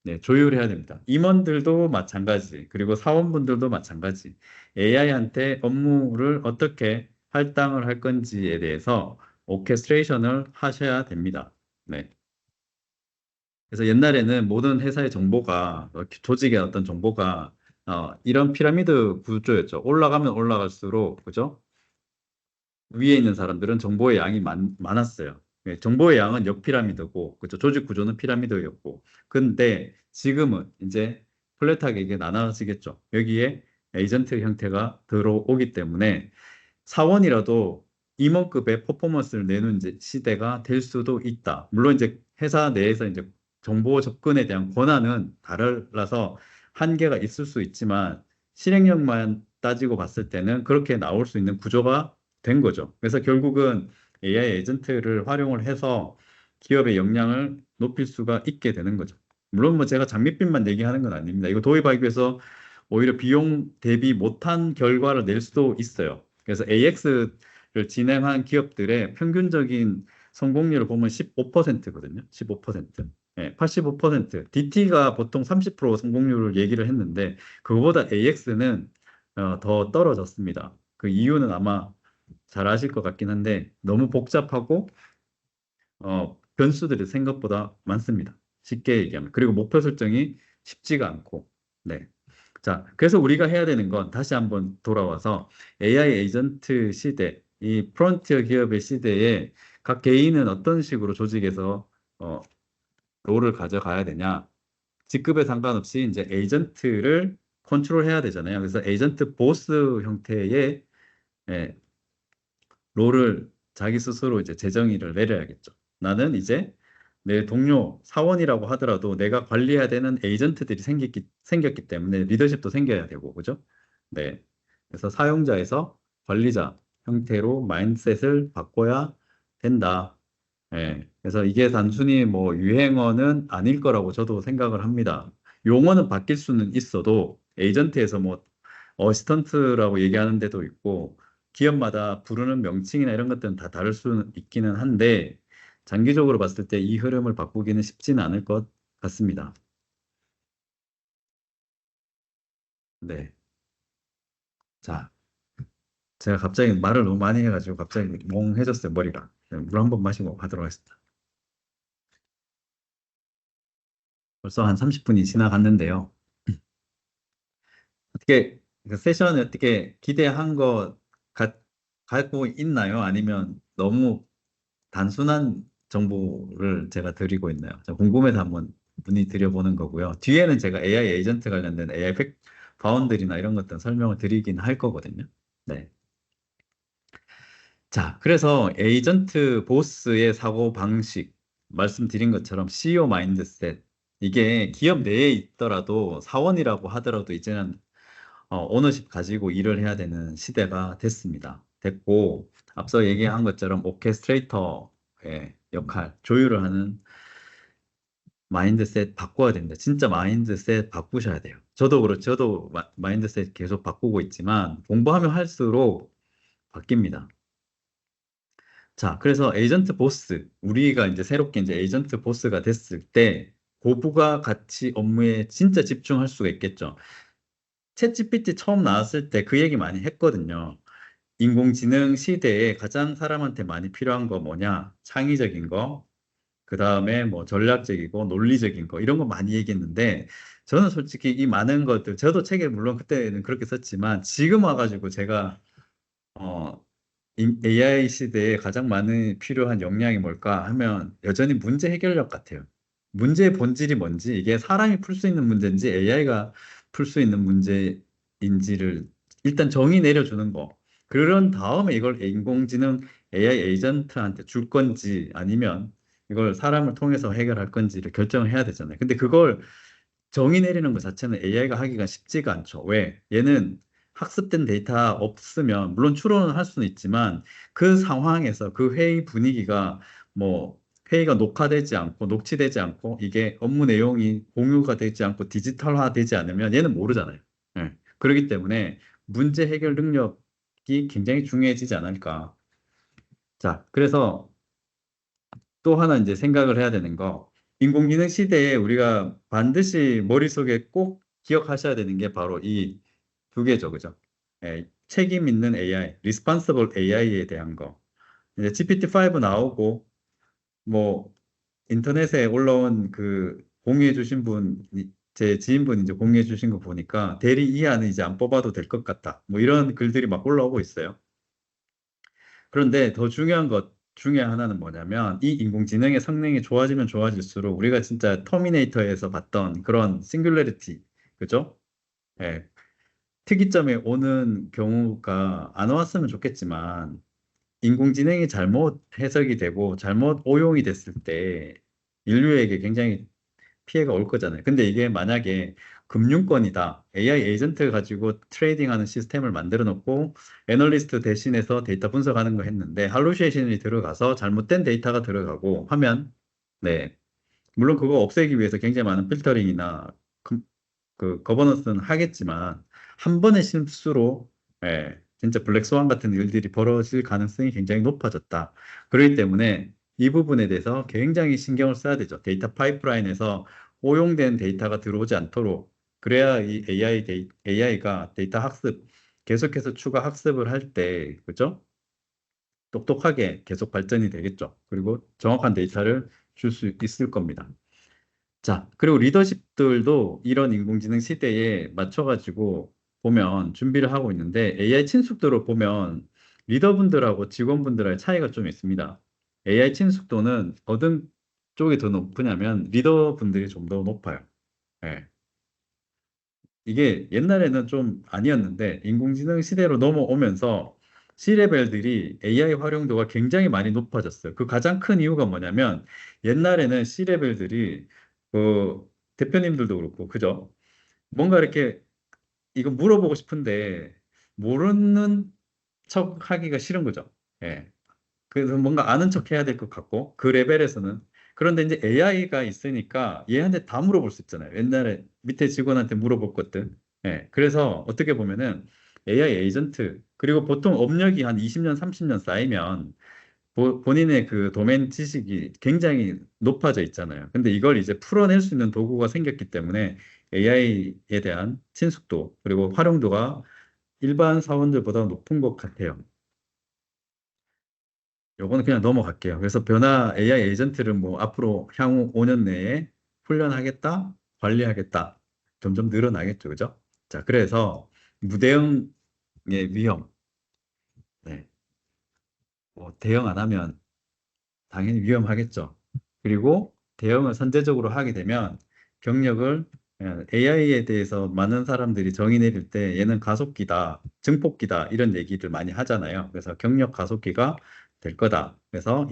네, 조율해야 됩니다. 임원들도 마찬가지, 그리고 사원분들도 마찬가지. AI한테 업무를 어떻게 할당을 할 건지에 대해서 오케스트레이션을 하셔야 됩니다. 네. 그래서 옛날에는 모든 회사의 정보가 조직의 어떤 정보가 이런 피라미드 구조였죠. 올라가면 올라갈수록 그죠? 위에 있는 사람들은 정보의 양이 많았어요. 예, 정보의 양은 역피라미드고, 그죠? 조직 구조는 피라미드였고. 근데 지금은 이제 플랫하게 이게 나눠지겠죠. 여기에 에이전트 형태가 들어오기 때문에 사원이라도 임원급의 퍼포먼스를 내는 이제 시대가 될 수도 있다. 물론 이제 회사 내에서 이제 정보 접근에 대한 권한은 달라서 한계가 있을 수 있지만 실행력만 따지고 봤을 때는 그렇게 나올 수 있는 구조가 된 거죠. 그래서 결국은 AI 에이전트를 활용을 해서 기업의 역량을 높일 수가 있게 되는 거죠. 물론 뭐 제가 장밋빛만 얘기하는 건 아닙니다. 이거 도입하기 위해서 오히려 비용 대비 못한 결과를 낼 수도 있어요. 그래서 AX를 진행한 기업들의 평균적인 성공률을 보면 15%거든요. 15%. 예, 85%. DT가 보통 30% 성공률을 얘기를 했는데 그거보다 AX는 더 떨어졌습니다. 그 이유는 아마 잘 아실 것 같긴 한데 너무 복잡하고 변수들이 생각보다 많습니다. 쉽게 얘기하면. 그리고 목표 설정이 쉽지가 않고. 네. 자, 그래서 우리가 해야 되는 건 다시 한번 돌아와서 AI 에이전트 시대, 이 프론티어 기업의 시대에 각 개인은 어떤 식으로 조직에서 어, 롤을 가져가야 되냐. 직급에 상관없이 이제 에이전트를 컨트롤해야 되잖아요. 그래서 에이전트 보스 형태의 예, 롤을 자기 스스로 이제 재정의를 내려야겠죠. 나는 이제 내 동료, 사원이라고 하더라도 내가 관리해야 되는 에이전트들이 생겼기 때문에 리더십도 생겨야 되고, 그죠? 네. 그래서 사용자에서 관리자 형태로 마인드셋을 바꿔야 된다. 예. 그래서 이게 단순히 뭐 유행어는 아닐 거라고 저도 생각을 합니다. 용어는 바뀔 수는 있어도 에이전트에서 뭐 어시스턴트라고 얘기하는 데도 있고 기업마다 부르는 명칭이나 이런 것들은 다 다를 수는 있기는 한데 장기적으로 봤을 때 이 흐름을 바꾸기는 쉽지는 않을 것 같습니다. 네. 자, 제가 갑자기 말을 너무 많이 해가지고 갑자기 몽해졌어요, 머리가. 네, 물 한 번 마시고 가도록 하겠습니다. 벌써 한 30분이 지나갔는데요. 어떻게 그 세션을 어떻게 기대한 거 갖고 있나요? 아니면 너무 단순한 정보를 제가 드리고 있나요? 저 궁금해서 한번 문의 드려보는 거고요. 뒤에는 제가 AI 에이전트 관련된 AI 바운드리나 이런 것들 설명을 드리긴 할 거거든요. 네. 자, 그래서 에이전트 보스의 사고 방식 말씀드린 것처럼 CEO 마인드셋 이게 기업 내에 있더라도 사원이라고 하더라도 이제는 오너십 가지고 일을 해야 되는 시대가 됐습니다. 됐고, 앞서 얘기한 것처럼 오케스트레이터의 역할, 조율을 하는 마인드셋 바꿔야 됩니다. 진짜 마인드셋 바꾸셔야 돼요. 저도 그렇죠. 저도 마인드셋 계속 바꾸고 있지만, 공부하면 할수록 바뀝니다. 자, 그래서 에이전트 보스, 우리가 이제 새롭게 이제 에이전트 보스가 됐을 때, 고부가 가치 업무에 진짜 집중할 수가 있겠죠. 챗GPT 처음 나왔을 때 그 얘기 많이 했거든요. 인공지능 시대에 가장 사람한테 많이 필요한 거 뭐냐? 창의적인 거, 그 다음에 뭐 전략적이고 논리적인 거, 이런 거 많이 얘기했는데, 저는 솔직히 이 많은 것들, 저도 책에 물론 그때는 그렇게 썼지만, 지금 와가지고 제가, 어, AI 시대에 가장 많이 필요한 역량이 뭘까 하면 여전히 문제 해결력 같아요. 문제의 본질이 뭔지, 이게 사람이 풀 수 있는 문제인지 AI가 풀 수 있는 문제인지를 일단 정의 내려주는 거. 그런 다음에 이걸 인공지능 AI 에이전트한테 줄 건지 아니면 이걸 사람을 통해서 해결할 건지를 결정을 해야 되잖아요. 근데 그걸 정의 내리는 것 자체는 AI가 하기가 쉽지가 않죠. 왜? 얘는 학습된 데이터 없으면 물론 추론을 할 수는 있지만 그 상황에서 그 회의 분위기가 뭐 회의가 녹화되지 않고 녹취되지 않고 이게 업무 내용이 공유가 되지 않고 디지털화 되지 않으면 얘는 모르잖아요. 예. 그렇기 때문에 문제 해결 능력이 굉장히 중요해지지 않을까. 자, 그래서 또 하나 이제 생각을 해야 되는 거, 인공지능 시대에 우리가 반드시 머릿속에 꼭 기억하셔야 되는 게 바로 이 두 개죠, 그죠? 예, 책임 있는 AI, Responsible AI에 대한 거. 이제 GPT-5 나오고, 뭐, 인터넷에 올라온 그 공유해 주신 분, 제 지인분이 이제 공유해 주신 거 보니까 대리 이하는 이제 안 뽑아도 될 것 같다. 뭐 이런 글들이 막 올라오고 있어요. 그런데 더 중요한 것 중에 하나는 뭐냐면 이 인공지능의 성능이 좋아지면 좋아질수록 우리가 진짜 터미네이터에서 봤던 그런 싱귤레리티, 그죠? 예, 특이점에 오는 경우가 안 왔으면 좋겠지만 인공지능이 잘못 해석이 되고 잘못 오용이 됐을 때 인류에게 굉장히 피해가 올 거잖아요. 근데 이게 만약에 금융권이다. AI 에이전트 가지고 트레이딩하는 시스템을 만들어 놓고 애널리스트 대신해서 데이터 분석하는 거 했는데 할루시네이션이 들어가서 잘못된 데이터가 들어가고 하면 네. 물론 그거 없애기 위해서 굉장히 많은 필터링이나 그 거버넌스는 하겠지만 한 번의 실수로 진짜 블랙스완 같은 일들이 벌어질 가능성이 굉장히 높아졌다. 그렇기 때문에 이 부분에 대해서 굉장히 신경을 써야 되죠. 데이터 파이프라인에서 오용된 데이터가 들어오지 않도록 그래야 이 AI가 데이터 학습 계속해서 추가 학습을 할 때 그죠? 똑똑하게 계속 발전이 되겠죠. 그리고 정확한 데이터를 줄 수 있을 겁니다. 자, 그리고 리더십들도 이런 인공지능 시대에 맞춰가지고 보면 준비를 하고 있는데 AI 친숙도로 보면 리더분들하고 직원분들의 차이가 좀 있습니다. AI 친숙도는 어떤 쪽이 더 높으냐면 리더분들이 좀 더 높아요. 예. 이게 옛날에는 좀 아니었는데 인공지능 시대로 넘어오면서 C레벨들이 AI 활용도가 굉장히 많이 높아졌어요. 그 가장 큰 이유가 뭐냐면 옛날에는 C레벨들이 그 대표님들도 그렇고 그죠? 뭔가 이렇게 이거 물어보고 싶은데 모르는 척 하기가 싫은 거죠. 예. 그래서 뭔가 아는 척 해야 될 것 같고 그 레벨에서는 그런데 이제 AI가 있으니까 얘한테 다 물어볼 수 있잖아요. 옛날에 밑에 직원한테 물어볼 것들. 예. 그래서 어떻게 보면은 AI 에이전트 그리고 보통 업력이 한 20년, 30년 쌓이면 본인의 그 도메인 지식이 굉장히 높아져 있잖아요. 근데 이걸 이제 풀어낼 수 있는 도구가 생겼기 때문에 AI에 대한 친숙도 그리고 활용도가 일반 사원들보다 높은 것 같아요. 요거는 그냥 넘어갈게요. 그래서 변화 AI 에이전트를 뭐 앞으로 향후 5년 내에 훈련하겠다, 관리하겠다. 점점 늘어나겠죠. 그죠? 자, 그래서 무대응의 위험. 네. 뭐 대응 안 하면 당연히 위험하겠죠. 그리고 대응을 선제적으로 하게 되면 경력을 AI에 대해서 많은 사람들이 정의 내릴 때 얘는 가속기다, 증폭기다 이런 얘기를 많이 하잖아요. 그래서 경력 가속기가 될 거다. 그래서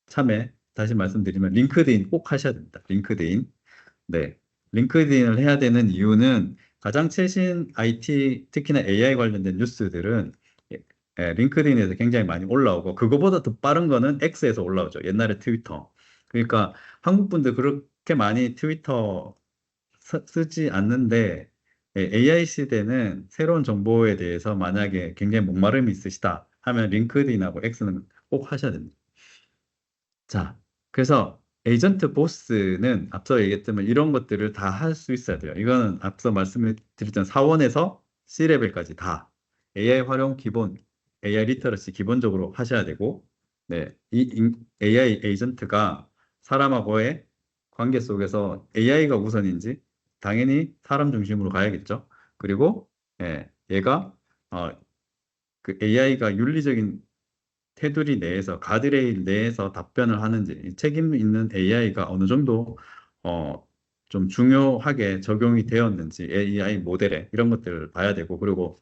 참에 다시 말씀드리면 링크드인 꼭 하셔야 됩니다. 링크드인. 네. 링크드인을 해야 되는 이유는 가장 최신 IT, 특히나 AI 관련된 뉴스들은 링크드인에서 굉장히 많이 올라오고, 그거보다 더 빠른 거는 X에서 올라오죠. 옛날에 트위터. 그러니까 한국 분들 그렇게 많이 트위터 쓰지 않는데, AI 시대는 새로운 정보에 대해서 만약에 굉장히 목마름이 있으시다 하면 링크드인하고 X는 꼭 하셔야 됩니다. 자, 그래서 에이전트 보스는 앞서 얘기했지만 이런 것들을 다 할 수 있어야 돼요. 이거는 앞서 말씀드렸던 사원에서 C레벨까지 다 AI 활용 기본, AI 리터러시 기본적으로 하셔야 되고, 네, AI 에이전트가 사람하고의 관계 속에서 AI가 우선인지 당연히 사람 중심으로 가야겠죠. 그리고 얘가 어, 그 AI가 윤리적인 테두리 내에서 가드레일 내에서 답변을 하는지 책임 있는 AI가 어느 정도 어, 좀 중요하게 적용이 되었는지 AI 모델에 이런 것들을 봐야 되고 그리고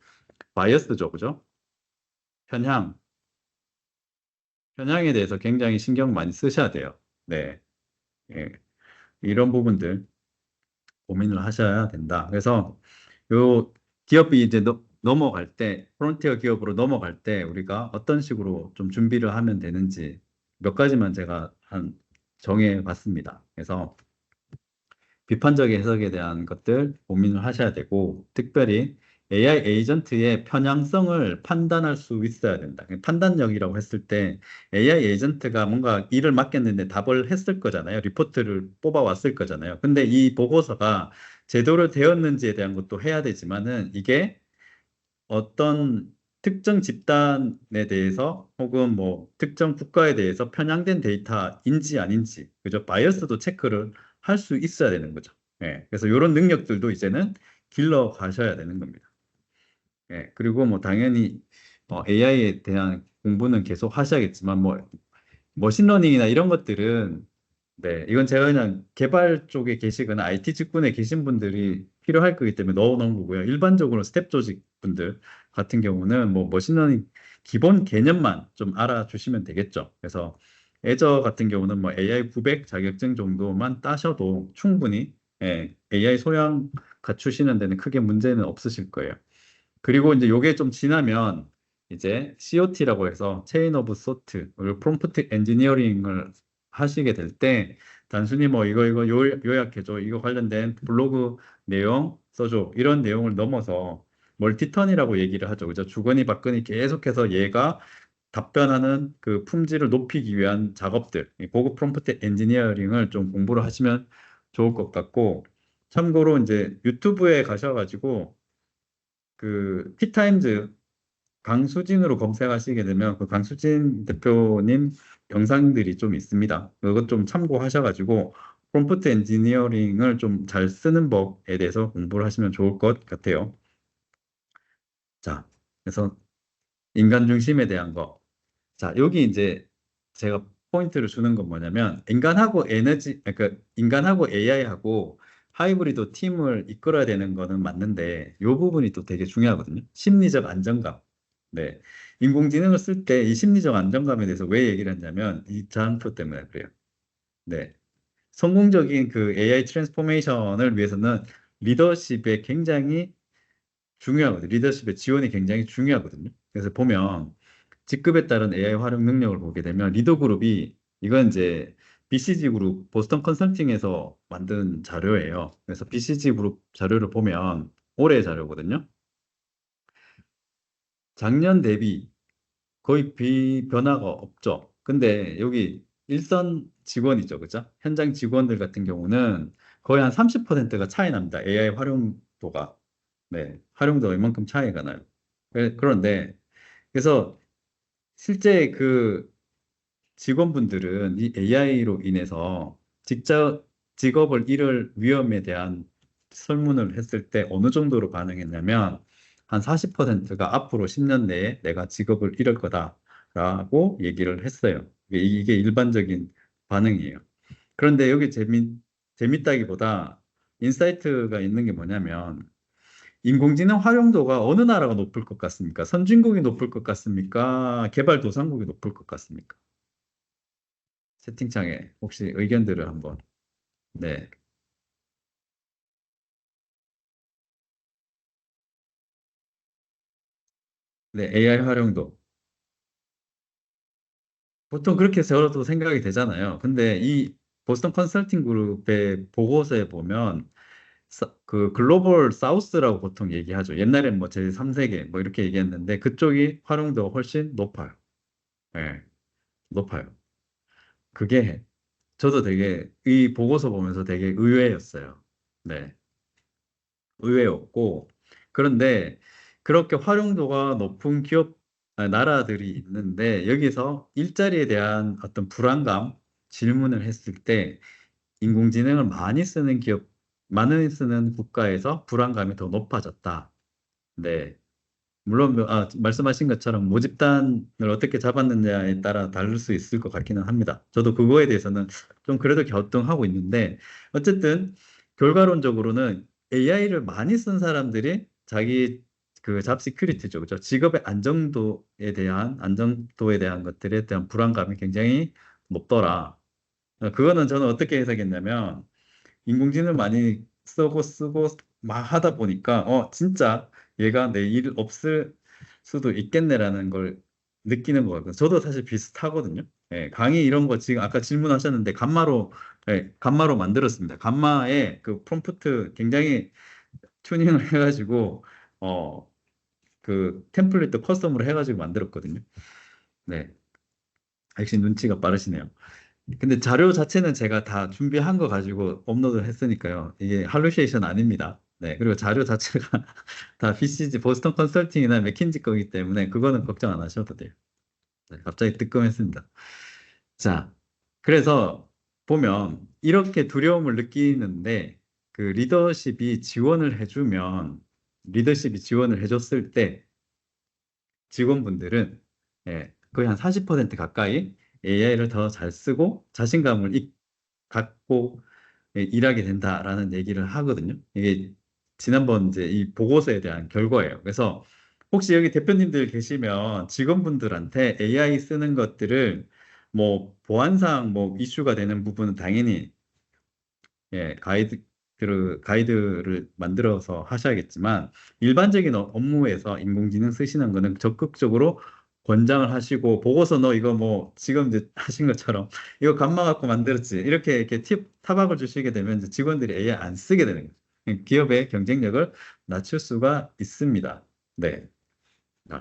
바이어스죠, 그죠? 편향, 편향에 대해서 굉장히 신경 많이 쓰셔야 돼요. 네, 예, 이런 부분들 고민을 하셔야 된다. 그래서 요 기업이 이제 넘어갈 때 프론티어 기업으로 넘어갈 때 우리가 어떤 식으로 좀 준비를 하면 되는지 몇 가지만 제가 한 정해 봤습니다. 그래서 비판적인 해석에 대한 것들 고민을 하셔야 되고 특별히 AI 에이전트의 편향성을 판단할 수 있어야 된다. 판단력이라고 했을 때 AI 에이전트가 뭔가 일을 맡겼는데 답을 했을 거잖아요. 리포트를 뽑아왔을 거잖아요. 근데 이 보고서가 제대로 되었는지에 대한 것도 해야 되지만은 이게 어떤 특정 집단에 대해서 혹은 뭐 특정 국가에 대해서 편향된 데이터인지 아닌지, 그죠? 바이어스도 체크를 할 수 있어야 되는 거죠. 예, 그래서 이런 능력들도 이제는 길러 가셔야 되는 겁니다. 예, 그리고 뭐 당연히 AI에 대한 공부는 계속 하셔야겠지만 뭐 머신러닝이나 이런 것들은 네, 이건 제가 그냥 개발 쪽에 계시거나 IT 직군에 계신 분들이 필요할 거기 때문에 넣어놓은 거고요. 일반적으로 스텝 조직 분들 같은 경우는 뭐 머신러닝 기본 개념만 좀 알아주시면 되겠죠. 그래서 애저 같은 경우는 뭐 AI 900 자격증 정도만 따셔도 충분히 AI 소양 갖추시는 데는 크게 문제는 없으실 거예요. 그리고 이제 요게 좀 지나면 이제 COT라고 해서 체인 오브 소트, 그리고 프롬프트 엔지니어링을 하시게 될 때 단순히 뭐 이거 요약해줘, 이거 관련된 블로그 내용 써줘 이런 내용을 넘어서 멀티턴이라고 얘기를 하죠. 그죠? 주거니 받거니 계속해서 얘가 답변하는 그 품질을 높이기 위한 작업들, 이 고급 프롬프트 엔지니어링을 좀 공부를 하시면 좋을 것 같고, 참고로 이제 유튜브에 가셔가지고 그 티타임즈 강수진으로 검색하시게 되면 그 강수진 대표님 영상들이 좀 있습니다. 그것 좀 참고하셔가지고 프롬프트 엔지니어링을 좀 잘 쓰는 법에 대해서 공부를 하시면 좋을 것 같아요. 자, 그래서 인간 중심에 대한 거. 자, 여기 이제 제가 포인트를 주는 건 뭐냐면 인간하고 그러니까 인간하고 AI하고 하이브리드 팀을 이끌어야 되는 거는 맞는데 이 부분이 또 되게 중요하거든요. 심리적 안정감. 네. 인공지능을 쓸 때 이 심리적 안정감에 대해서 왜 얘기를 했냐면 이 자랑표 때문에 그래요. 네. 성공적인 그 AI 트랜스포메이션을 위해서는 리더십에 굉장히 중요하거든요. 리더십의 지원이 굉장히 중요하거든요. 그래서 보면 직급에 따른 AI 활용 능력을 보게 되면 리더 그룹이 이건 이제 BCG 그룹 보스턴 컨설팅에서 만든 자료예요. 그래서 BCG 그룹 자료를 보면 올해 자료거든요. 작년 대비 거의 변화가 없죠. 근데 여기 일선 직원이죠. 그죠? 현장 직원들 같은 경우는 거의 한 30%가 차이 납니다. AI 활용도가. 네. 활용도가 이만큼 차이가 나요. 그런데 그래서 실제 그 직원분들은 이 AI로 인해서 직업을 잃을 위험에 대한 설문을 했을 때 어느 정도로 반응했냐면 한 40%가 앞으로 10년 내에 내가 직업을 잃을 거다라고 얘기를 했어요. 이게 일반적인 반응이에요. 그런데 여기 재밌다기보다 인사이트가 있는 게 뭐냐면 인공지능 활용도가 어느 나라가 높을 것 같습니까? 선진국이 높을 것 같습니까? 개발도상국이 높을 것 같습니까? 채팅창에 혹시 의견들을 한번. 네. 네, AI 활용도. 보통 그렇게 저도 생각이 되잖아요. 근데 이 보스턴 컨설팅 그룹의 보고서에 보면 그 글로벌 사우스라고 보통 얘기하죠. 옛날엔 뭐 제3세계 뭐 이렇게 얘기했는데 그쪽이 활용도가 훨씬 높아요. 네, 높아요. 그게 저도 되게 이 보고서 보면서 되게 의외였어요. 네. 의외였고, 그런데 그렇게 활용도가 높은 나라들이 있는데, 여기서 일자리에 대한 어떤 불안감, 질문을 했을 때, 인공지능을 많이 쓰는 국가에서 불안감이 더 높아졌다. 네. 물론, 말씀하신 것처럼 모집단을 어떻게 잡았느냐에 따라 다를 수 있을 것 같기는 합니다. 저도 그거에 대해서는 좀 그래도 갸우뚱하고 있는데, 어쨌든, 결과론적으로는 AI를 많이 쓴 사람들이 자기 그 잡 시큐리티죠. 그죠? 직업의 안정도에 대한 것들에 대한 불안감이 굉장히 높더라. 그거는 저는 어떻게 해석했냐면, 인공지능 많이 쓰고 막 하다 보니까 진짜 얘가 내 일 없을 수도 있겠네라는 걸 느끼는 거거든요. 저도 사실 비슷하거든요. 예, 강의 이런 거 지금 아까 질문하셨는데 감마로 만들었습니다. 감마에 그 프롬프트 굉장히 튜닝을 해가지고 그 템플릿도 커스텀으로 해가지고 만들었거든요. 네, 역시 눈치가 빠르시네요. 근데 자료 자체는 제가 다 준비한 거 가지고 업로드 했으니까요. 이게 할루시에이션 아닙니다. 네, 그리고 자료 자체가 다 BCG, 보스턴 컨설팅이나 맥킨지 거기 때문에 그거는 걱정 안 하셔도 돼요. 네, 갑자기 뜨끔했습니다. 자, 그래서 보면 이렇게 두려움을 느끼는데 그 리더십이 지원을 해줬을 때 직원분들은 거의 한 40% 가까이 AI를 더 잘 쓰고 자신감을 갖고 일하게 된다라는 얘기를 하거든요. 이게 지난번 이제 이 보고서에 대한 결과예요. 그래서 혹시 여기 대표님들 계시면 직원분들한테 AI 쓰는 것들을 뭐 보안상 뭐 이슈가 되는 부분은 당연히 가이드를 만들어서 하셔야겠지만 일반적인 업무에서 인공지능 쓰시는 거는 적극적으로 권장을 하시고 보고서 너 이거 뭐 지금 이제 하신 것처럼 이거 감마 갖고 만들었지 이렇게 팁 타박을 주시게 되면 이제 직원들이 AI 안 쓰게 되는 거예요. 기업의 경쟁력을 낮출 수가 있습니다. 네.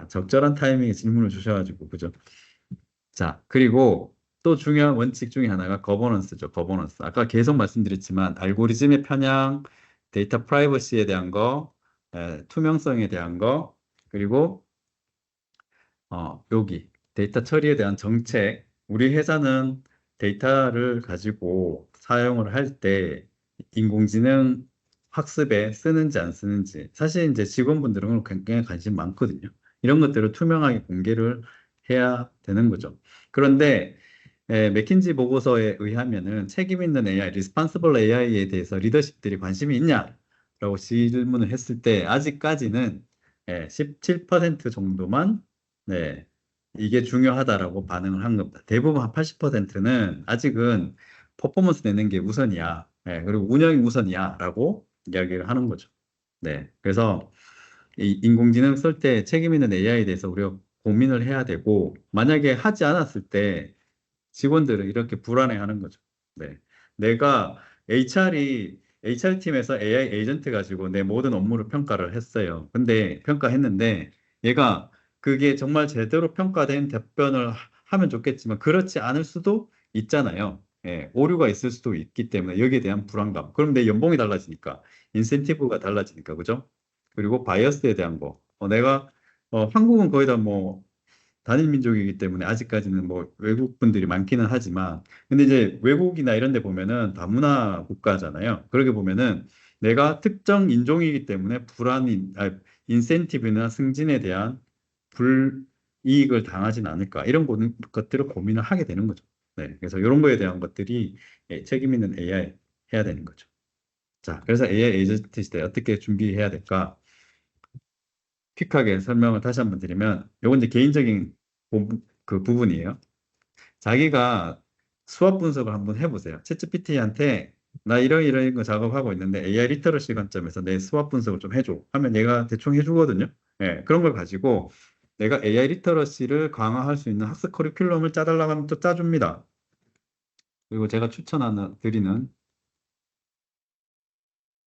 적절한 타이밍에 질문을 주셔가지고 그죠? 자, 그리고 또 중요한 원칙 중에 하나가 거버넌스죠. 거버넌스. 아까 계속 말씀드렸지만 알고리즘의 편향, 데이터 프라이버시에 대한 거, 투명성에 대한 거, 그리고 여기 데이터 처리에 대한 정책. 우리 회사는 데이터를 가지고 사용을 할 때 인공지능 학습에 쓰는지 안 쓰는지 사실 이제 직원분들은 굉장히 관심 많거든요. 이런 것들을 투명하게 공개를 해야 되는 거죠. 그런데 맥킨지 보고서에 의하면은 책임 있는 AI, 리스폰시블 AI에 대해서 리더십들이 관심이 있냐라고 질문을 했을 때 아직까지는 17% 정도만 네, 이게 중요하다라고 반응을 한 겁니다. 대부분 한 80%는 아직은 퍼포먼스 내는 게 우선이야. 그리고 운영이 우선이야라고 이야기를 하는 거죠. 네, 그래서 이 인공지능 쓸 때 책임 있는 AI에 대해서 우리가 고민을 해야 되고 만약에 하지 않았을 때 직원들은 이렇게 불안해하는 거죠. 네. 내가 HR팀에서 AI 에이전트 가지고 내 모든 업무를 평가를 했어요. 근데 평가했는데 얘가 그게 정말 제대로 평가된 답변을 하면 좋겠지만 그렇지 않을 수도 있잖아요. 오류가 있을 수도 있기 때문에 여기에 대한 불안감. 그럼 내 연봉이 달라지니까 인센티브가 달라지니까 그죠? 그리고 바이어스에 대한 거. 내가 한국은 거의 다뭐 단일 민족이기 때문에 아직까지는 뭐 외국 분들이 많기는 하지만 근데 이제 외국이나 이런 데 보면은 다문화 국가잖아요. 그러게 보면은 내가 특정 인종이기 때문에 인센티브나 승진에 대한 불이익을 당하진 않을까 이런 것들을 고민을 하게 되는 거죠. 네, 그래서 이런 거에 대한 것들이 책임 있는 AI 해야 되는 거죠. 자, 그래서 AI 에이전트 시대 어떻게 준비해야 될까? 퀵하게 설명을 다시 한번 드리면, 요건 이제 개인적인 그 부분이에요. 자기가 수학 분석을 한번 해보세요. 챗GPT한테 나 이런 거 작업하고 있는데 AI 리터러시 관점에서 내 수학 분석을 좀 해줘. 하면 얘가 대충 해주거든요. 그런 걸 가지고 내가 AI 리터러시를 강화할 수 있는 학습 커리큘럼을 짜달라고 하면 또 짜줍니다. 그리고 제가 추천하는 드리는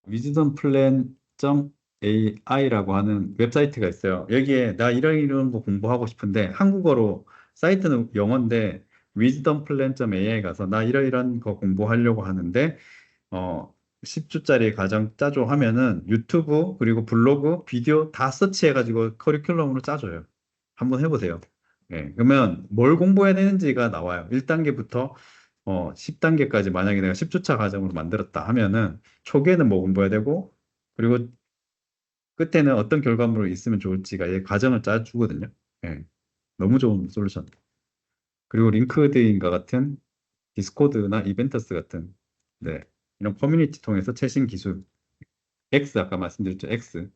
위즈덤 플랜 AI라고 하는 웹사이트가 있어요. 여기에 나 이런 거 공부하고 싶은데 한국어로 사이트는 영어인데 wisdom plan.ai 가서 나 이런 거 공부하려고 하는데 10주짜리 과정 짜줘 하면은 유튜브 그리고 블로그 비디오 다 서치해가지고 커리큘럼으로 짜줘요. 한번 해보세요. 그러면 뭘 공부해야 되는지가 나와요. 1단계부터 10단계까지 만약에 내가 10주차 과정으로 만들었다 하면은 초기에는 뭐 공부해야 되고 그리고 끝에는 어떤 결과물이 있으면 좋을지가 이 과정을 짜주거든요. 예, 너무 좋은 솔루션. 그리고 링크드인과 같은 디스코드나 이벤터스 같은 네, 이런 커뮤니티 통해서 최신 기술 X 아까 말씀드렸죠 X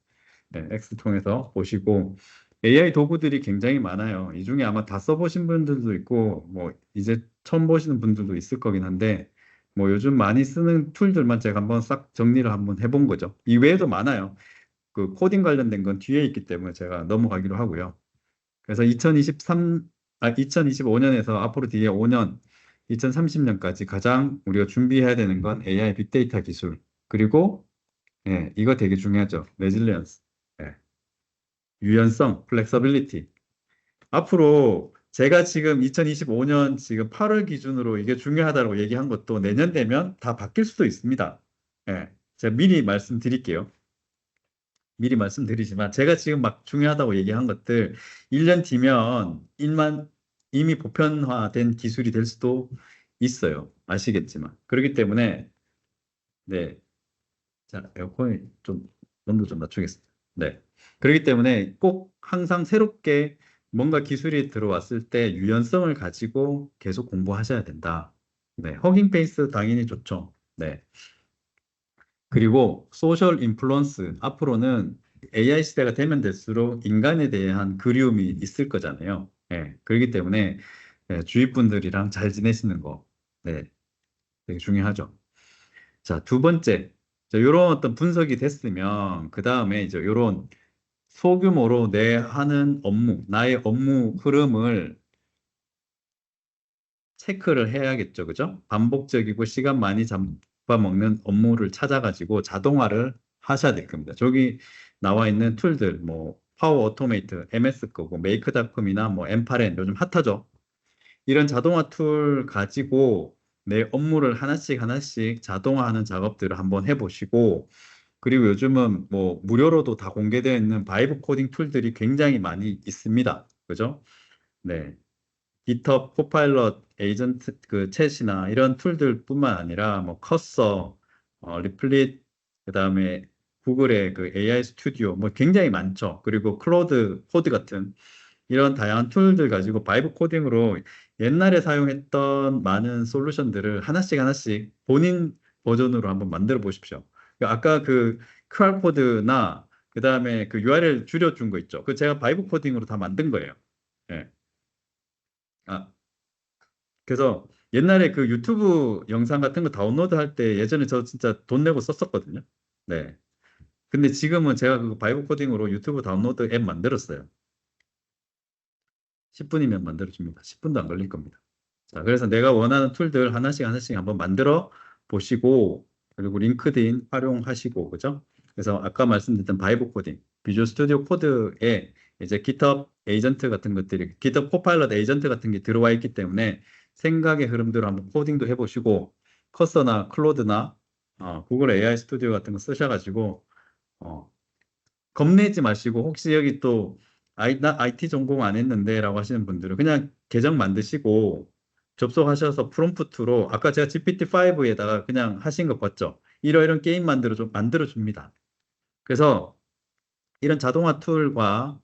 X 통해서 보시고 AI 도구들이 굉장히 많아요. 이 중에 아마 다 써보신 분들도 있고 뭐 이제 처음 보시는 분들도 있을 거긴 한데 뭐 요즘 많이 쓰는 툴들만 제가 한번 싹 정리를 한번 해본 거죠. 이 외에도 많아요. 그 코딩 관련된 건 뒤에 있기 때문에 제가 넘어가기로 하고요. 그래서 2025년에서 앞으로 뒤에 5년, 2030년까지 가장 우리가 준비해야 되는 건 AI 빅데이터 기술. 그리고 이거 되게 중요하죠. 레질리언스. 유연성, 플렉서빌리티. 앞으로 제가 지금 2025년 지금 8월 기준으로 이게 중요하다고 얘기한 것도 내년 되면 다 바뀔 수도 있습니다. 제가 미리 말씀드릴게요. 미리 말씀드리지만 제가 지금 막 중요하다고 얘기한 것들 1년 뒤면 이미 보편화된 기술이 될 수도 있어요. 아시겠지만. 그렇기 때문에 네. 자, 에어컨이 좀 온도 좀 낮추겠습니다. 네. 그렇기 때문에 꼭 항상 새롭게 뭔가 기술이 들어왔을 때 유연성을 가지고 계속 공부하셔야 된다. 네. 허깅 페이스 당연히 좋죠. 네. 그리고 소셜 인플루언스 앞으로는 AI 시대가 되면 될수록 인간에 대한 그리움이 있을 거잖아요. 네. 그렇기 때문에 네, 주위 분들이랑 잘 지내시는 거, 네, 되게 중요하죠. 자, 두 번째, 이런 어떤 분석이 됐으면 그 다음에 이제 이런 소규모로 내 하는 업무, 나의 업무 흐름을 체크를 해야겠죠, 그죠? 반복적이고 시간 많이 잡아먹는 업무를 찾아가지고 자동화를 하셔야 될 겁니다. 저기 나와 있는 툴들, 뭐 파워 오토메이트, MS 거고 메이크닷컴이나 뭐 엠파렌 요즘 핫하죠. 이런 자동화 툴 가지고 내 업무를 하나씩 하나씩 자동화하는 작업들을 한번 해보시고 그리고 요즘은 뭐 무료로도 다 공개되어 있는 바이브 코딩 툴들이 굉장히 많이 있습니다. 그죠? 네. GitHub 코파일럿 에이전트 그 챗이나 이런 툴들뿐만 아니라 뭐 커서, 리플릿 그다음에 구글의 그 AI 스튜디오 뭐 굉장히 많죠. 그리고 클로드 코드 같은 이런 다양한 툴들 가지고 바이브 코딩으로 옛날에 사용했던 많은 솔루션들을 하나씩 하나씩 본인 버전으로 한번 만들어 보십시오. 아까 그 QR 코드나 그다음에 그 URL 줄여준 거 있죠. 그 제가 바이브 코딩으로 다 만든 거예요. 예. 아, 그래서 옛날에 그 유튜브 영상 같은 거 다운로드 할 때 예전에 저 진짜 돈 내고 썼었거든요. 네. 근데 지금은 제가 그 바이브 코딩으로 유튜브 다운로드 앱 만들었어요. 10분이면 만들어줍니다. 10분도 안 걸릴 겁니다. 자, 그래서 내가 원하는 툴들 하나씩 하나씩 한번 만들어 보시고, 그리고 링크드인 활용하시고, 그죠? 그래서 아까 말씀드렸던 바이브 코딩, 비주얼 스튜디오 코드에 이제 GitHub 에이전트 같은 것들이, GitHub 코파일럿 에이전트 같은 게 들어와 있기 때문에 생각의 흐름대로 한번 코딩도 해보시고, 커서나 클로드나 구글 AI 스튜디오 같은 거 쓰셔가지고, 어, 겁내지 마시고 혹시 여기 또 나 IT 전공 안 했는데 라고 하시는 분들은 그냥 계정 만드시고 접속하셔서 프롬프트로 아까 제가 GPT-5에다가 그냥 하신 거 봤죠? 이런 게임 만들어 줍니다. 그래서 이런 자동화 툴과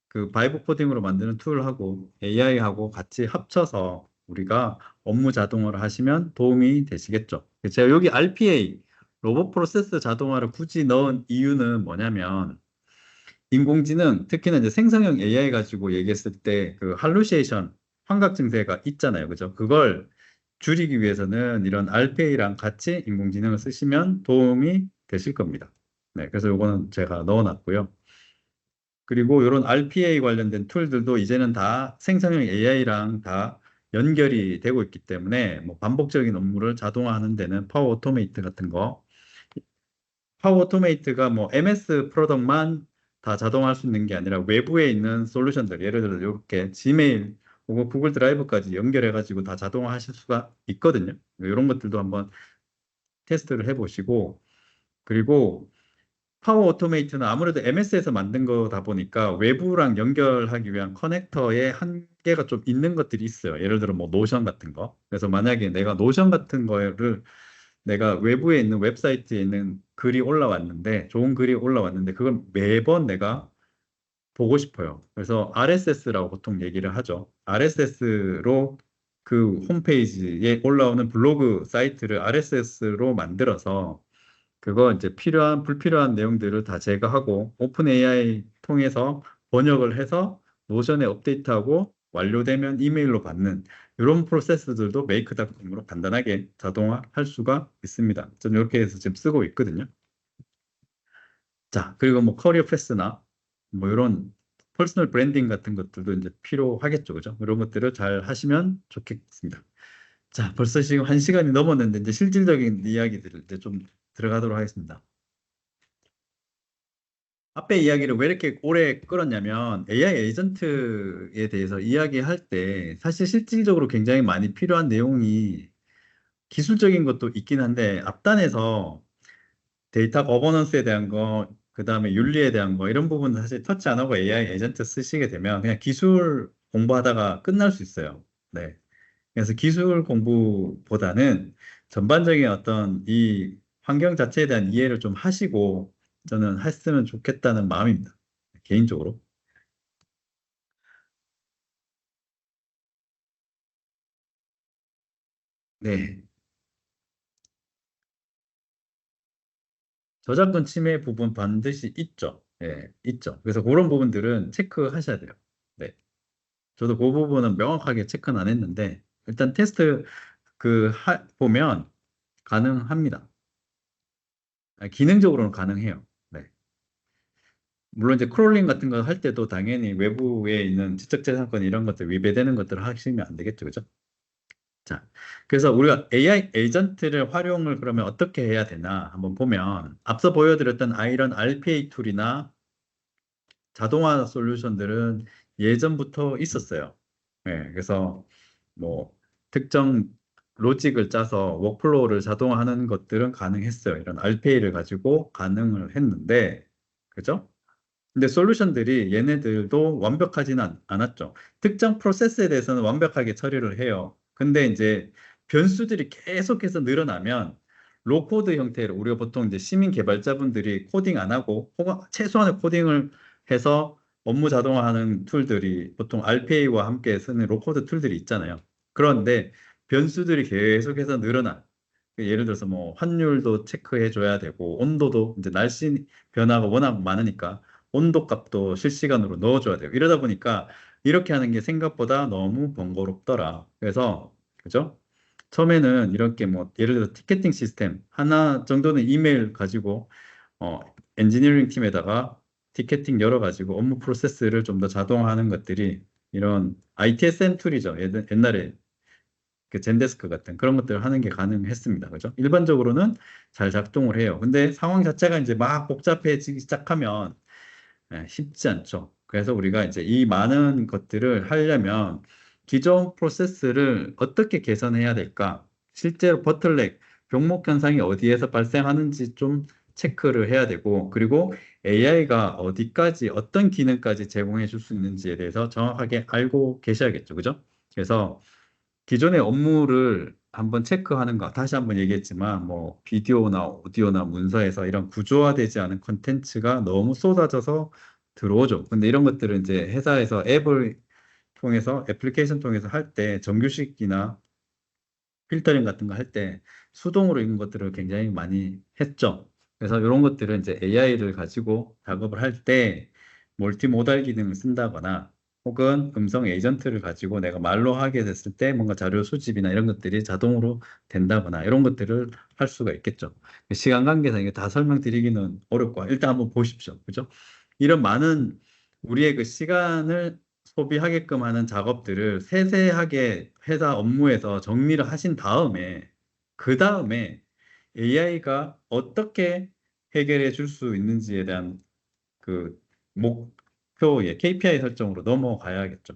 그 바이브 코딩으로 만드는 툴하고 AI하고 같이 합쳐서 우리가 업무 자동화를 하시면 도움이 되시겠죠. 제가 여기 RPA 로봇 프로세스 자동화를 굳이 넣은 이유는 뭐냐면 인공지능, 특히나 이제 생성형 AI 가지고 얘기했을 때 그 할루시에이션, 환각 증세가 있잖아요. 그죠? 그걸 줄이기 위해서는 이런 RPA랑 같이 인공지능을 쓰시면 도움이 되실 겁니다. 네, 그래서 요거는 제가 넣어놨고요. 그리고 이런 RPA 관련된 툴들도 이제는 다 생성형 AI랑 다 연결이 되고 있기 때문에 뭐 반복적인 업무를 자동화하는 데는 파워 오토메이트 같은 거 파워 오토메이트가 뭐 MS 프로덕트만 다 자동화할 수 있는 게 아니라 외부에 있는 솔루션들, 예를 들어 이렇게 지메일 혹은 구글 드라이브까지 연결해가지고 다 자동화하실 수가 있거든요. 이런 것들도 한번 테스트를 해보시고, 그리고 파워 오토메이트는 아무래도 MS에서 만든 거다 보니까 외부랑 연결하기 위한 커넥터의 한계가 좀 있는 것들이 있어요. 예를 들어 뭐 노션 같은 거. 그래서 만약에 내가 노션 같은 거를 내가 외부에 있는 웹사이트에 있는 글이 올라왔는데, 좋은 글이 올라왔는데, 그걸 매번 내가 보고 싶어요. 그래서 RSS라고 보통 얘기를 하죠. RSS로 그 홈페이지에 올라오는 블로그 사이트를 RSS로 만들어서 그거 이제 불필요한 내용들을 다 제거하고 오픈 AI 통해서 번역을 해서 노션에 업데이트하고 완료되면 이메일로 받는 이런 프로세스들도 메이크닷컴으로 간단하게 자동화할 수가 있습니다. 저는 이렇게 해서 지금 쓰고 있거든요. 자, 그리고 뭐 커리어 패스나 뭐 이런 퍼스널 브랜딩 같은 것들도 이제 필요하겠죠. 그죠? 이런 것들을 잘 하시면 좋겠습니다. 자, 벌써 지금 1시간이 넘었는데 이제 실질적인 이야기들을 이제 좀 들어가도록 하겠습니다. 앞에 이야기를 왜 이렇게 오래 끌었냐면 AI 에이전트에 대해서 이야기할 때 사실 실질적으로 굉장히 많이 필요한 내용이 기술적인 것도 있긴 한데 앞단에서 데이터 거버넌스에 대한 거 그다음에 윤리에 대한 거 이런 부분은 사실 터치 안 하고 AI 에이전트 쓰시게 되면 그냥 기술 공부하다가 끝날 수 있어요. 네. 그래서 기술 공부보다는 전반적인 어떤 이 환경 자체에 대한 이해를 좀 하시고 저는 했으면 좋겠다는 마음입니다. 개인적으로. 네. 저작권 침해 부분 반드시 있죠. 예, 있죠. 그래서 그런 부분들은 체크하셔야 돼요. 네. 저도 그 부분은 명확하게 체크는 안 했는데 일단 테스트 보면 가능합니다. 기능적으로는 가능해요. 네. 물론 이제 크롤링 같은 거 할 때도 당연히 외부에 있는 지적재산권 이런 것들 위배되는 것들을 하시면 안 되겠죠. 그죠? 자, 그래서 우리가 AI 에이전트를 활용을 그러면 어떻게 해야 되나 한번 보면 앞서 보여드렸던 아이런 RPA 툴이나 자동화 솔루션들은 예전부터 있었어요. 예, 그래서 뭐 특정 로직을 짜서 워크플로우를 자동화하는 것들은 가능했어요. 이런 RPA를 가지고 가능을 했는데, 그죠? 근데 솔루션들이 얘네들도 완벽하지는 않았죠. 특정 프로세스에 대해서는 완벽하게 처리를 해요. 근데 이제 변수들이 계속해서 늘어나면 로코드 형태로 우리가 보통 이제 시민 개발자분들이 코딩 안 하고 혹은 최소한의 코딩을 해서 업무 자동화하는 툴들이 보통 RPA와 함께 쓰는 로코드 툴들이 있잖아요. 그런데 변수들이 계속해서 늘어나. 예를 들어서 뭐 환율도 체크해 줘야 되고 온도도 이제 날씨 변화가 워낙 많으니까 온도 값도 실시간으로 넣어줘야 돼요. 이러다 보니까 이렇게 하는 게 생각보다 너무 번거롭더라. 그래서, 그죠? 처음에는 이렇게 뭐, 예를 들어 티켓팅 시스템 하나 정도는 이메일 가지고, 엔지니어링 팀에다가 티켓팅 열어가지고 업무 프로세스를 좀 더 자동화하는 것들이 이런 ITSM 툴이죠. 옛날에 그 젠데스크 같은 그런 것들을 하는 게 가능했습니다. 그죠? 일반적으로는 잘 작동을 해요. 근데 상황 자체가 이제 막 복잡해지기 시작하면 쉽지 않죠. 그래서 우리가 이제 이 많은 것들을 하려면 기존 프로세스를 어떻게 개선해야 될까? 실제로 버틀넥, 병목 현상이 어디에서 발생하는지 좀 체크를 해야 되고, 그리고 AI가 어디까지, 어떤 기능까지 제공해 줄 수 있는지에 대해서 정확하게 알고 계셔야겠죠. 그죠? 그래서 기존의 업무를 한번 체크하는 거, 다시 한번 얘기했지만, 뭐, 비디오나 오디오나 문서에서 이런 구조화되지 않은 콘텐츠가 너무 쏟아져서 들어오죠. 근데 이런 것들은 이제 회사에서 앱을 통해서, 애플리케이션 통해서 할 때, 정규식이나 필터링 같은 거 할 때, 수동으로 이런 것들을 굉장히 많이 했죠. 그래서 이런 것들은 이제 AI를 가지고 작업을 할 때, 멀티모달 기능을 쓴다거나, 혹은 음성 에이전트를 가지고 내가 말로 하게 됐을 때 뭔가 자료 수집이나 이런 것들이 자동으로 된다거나 이런 것들을 할 수가 있겠죠. 시간 관계상 이게 다 설명드리기는 어렵고 일단 한번 보십시오. 그죠? 이런 많은 우리의 그 시간을 소비하게끔 하는 작업들을 세세하게 회사 업무에서 정리를 하신 다음에 그 다음에 AI가 어떻게 해결해 줄 수 있는지에 대한 그 목표의 KPI 설정으로 넘어가야겠죠.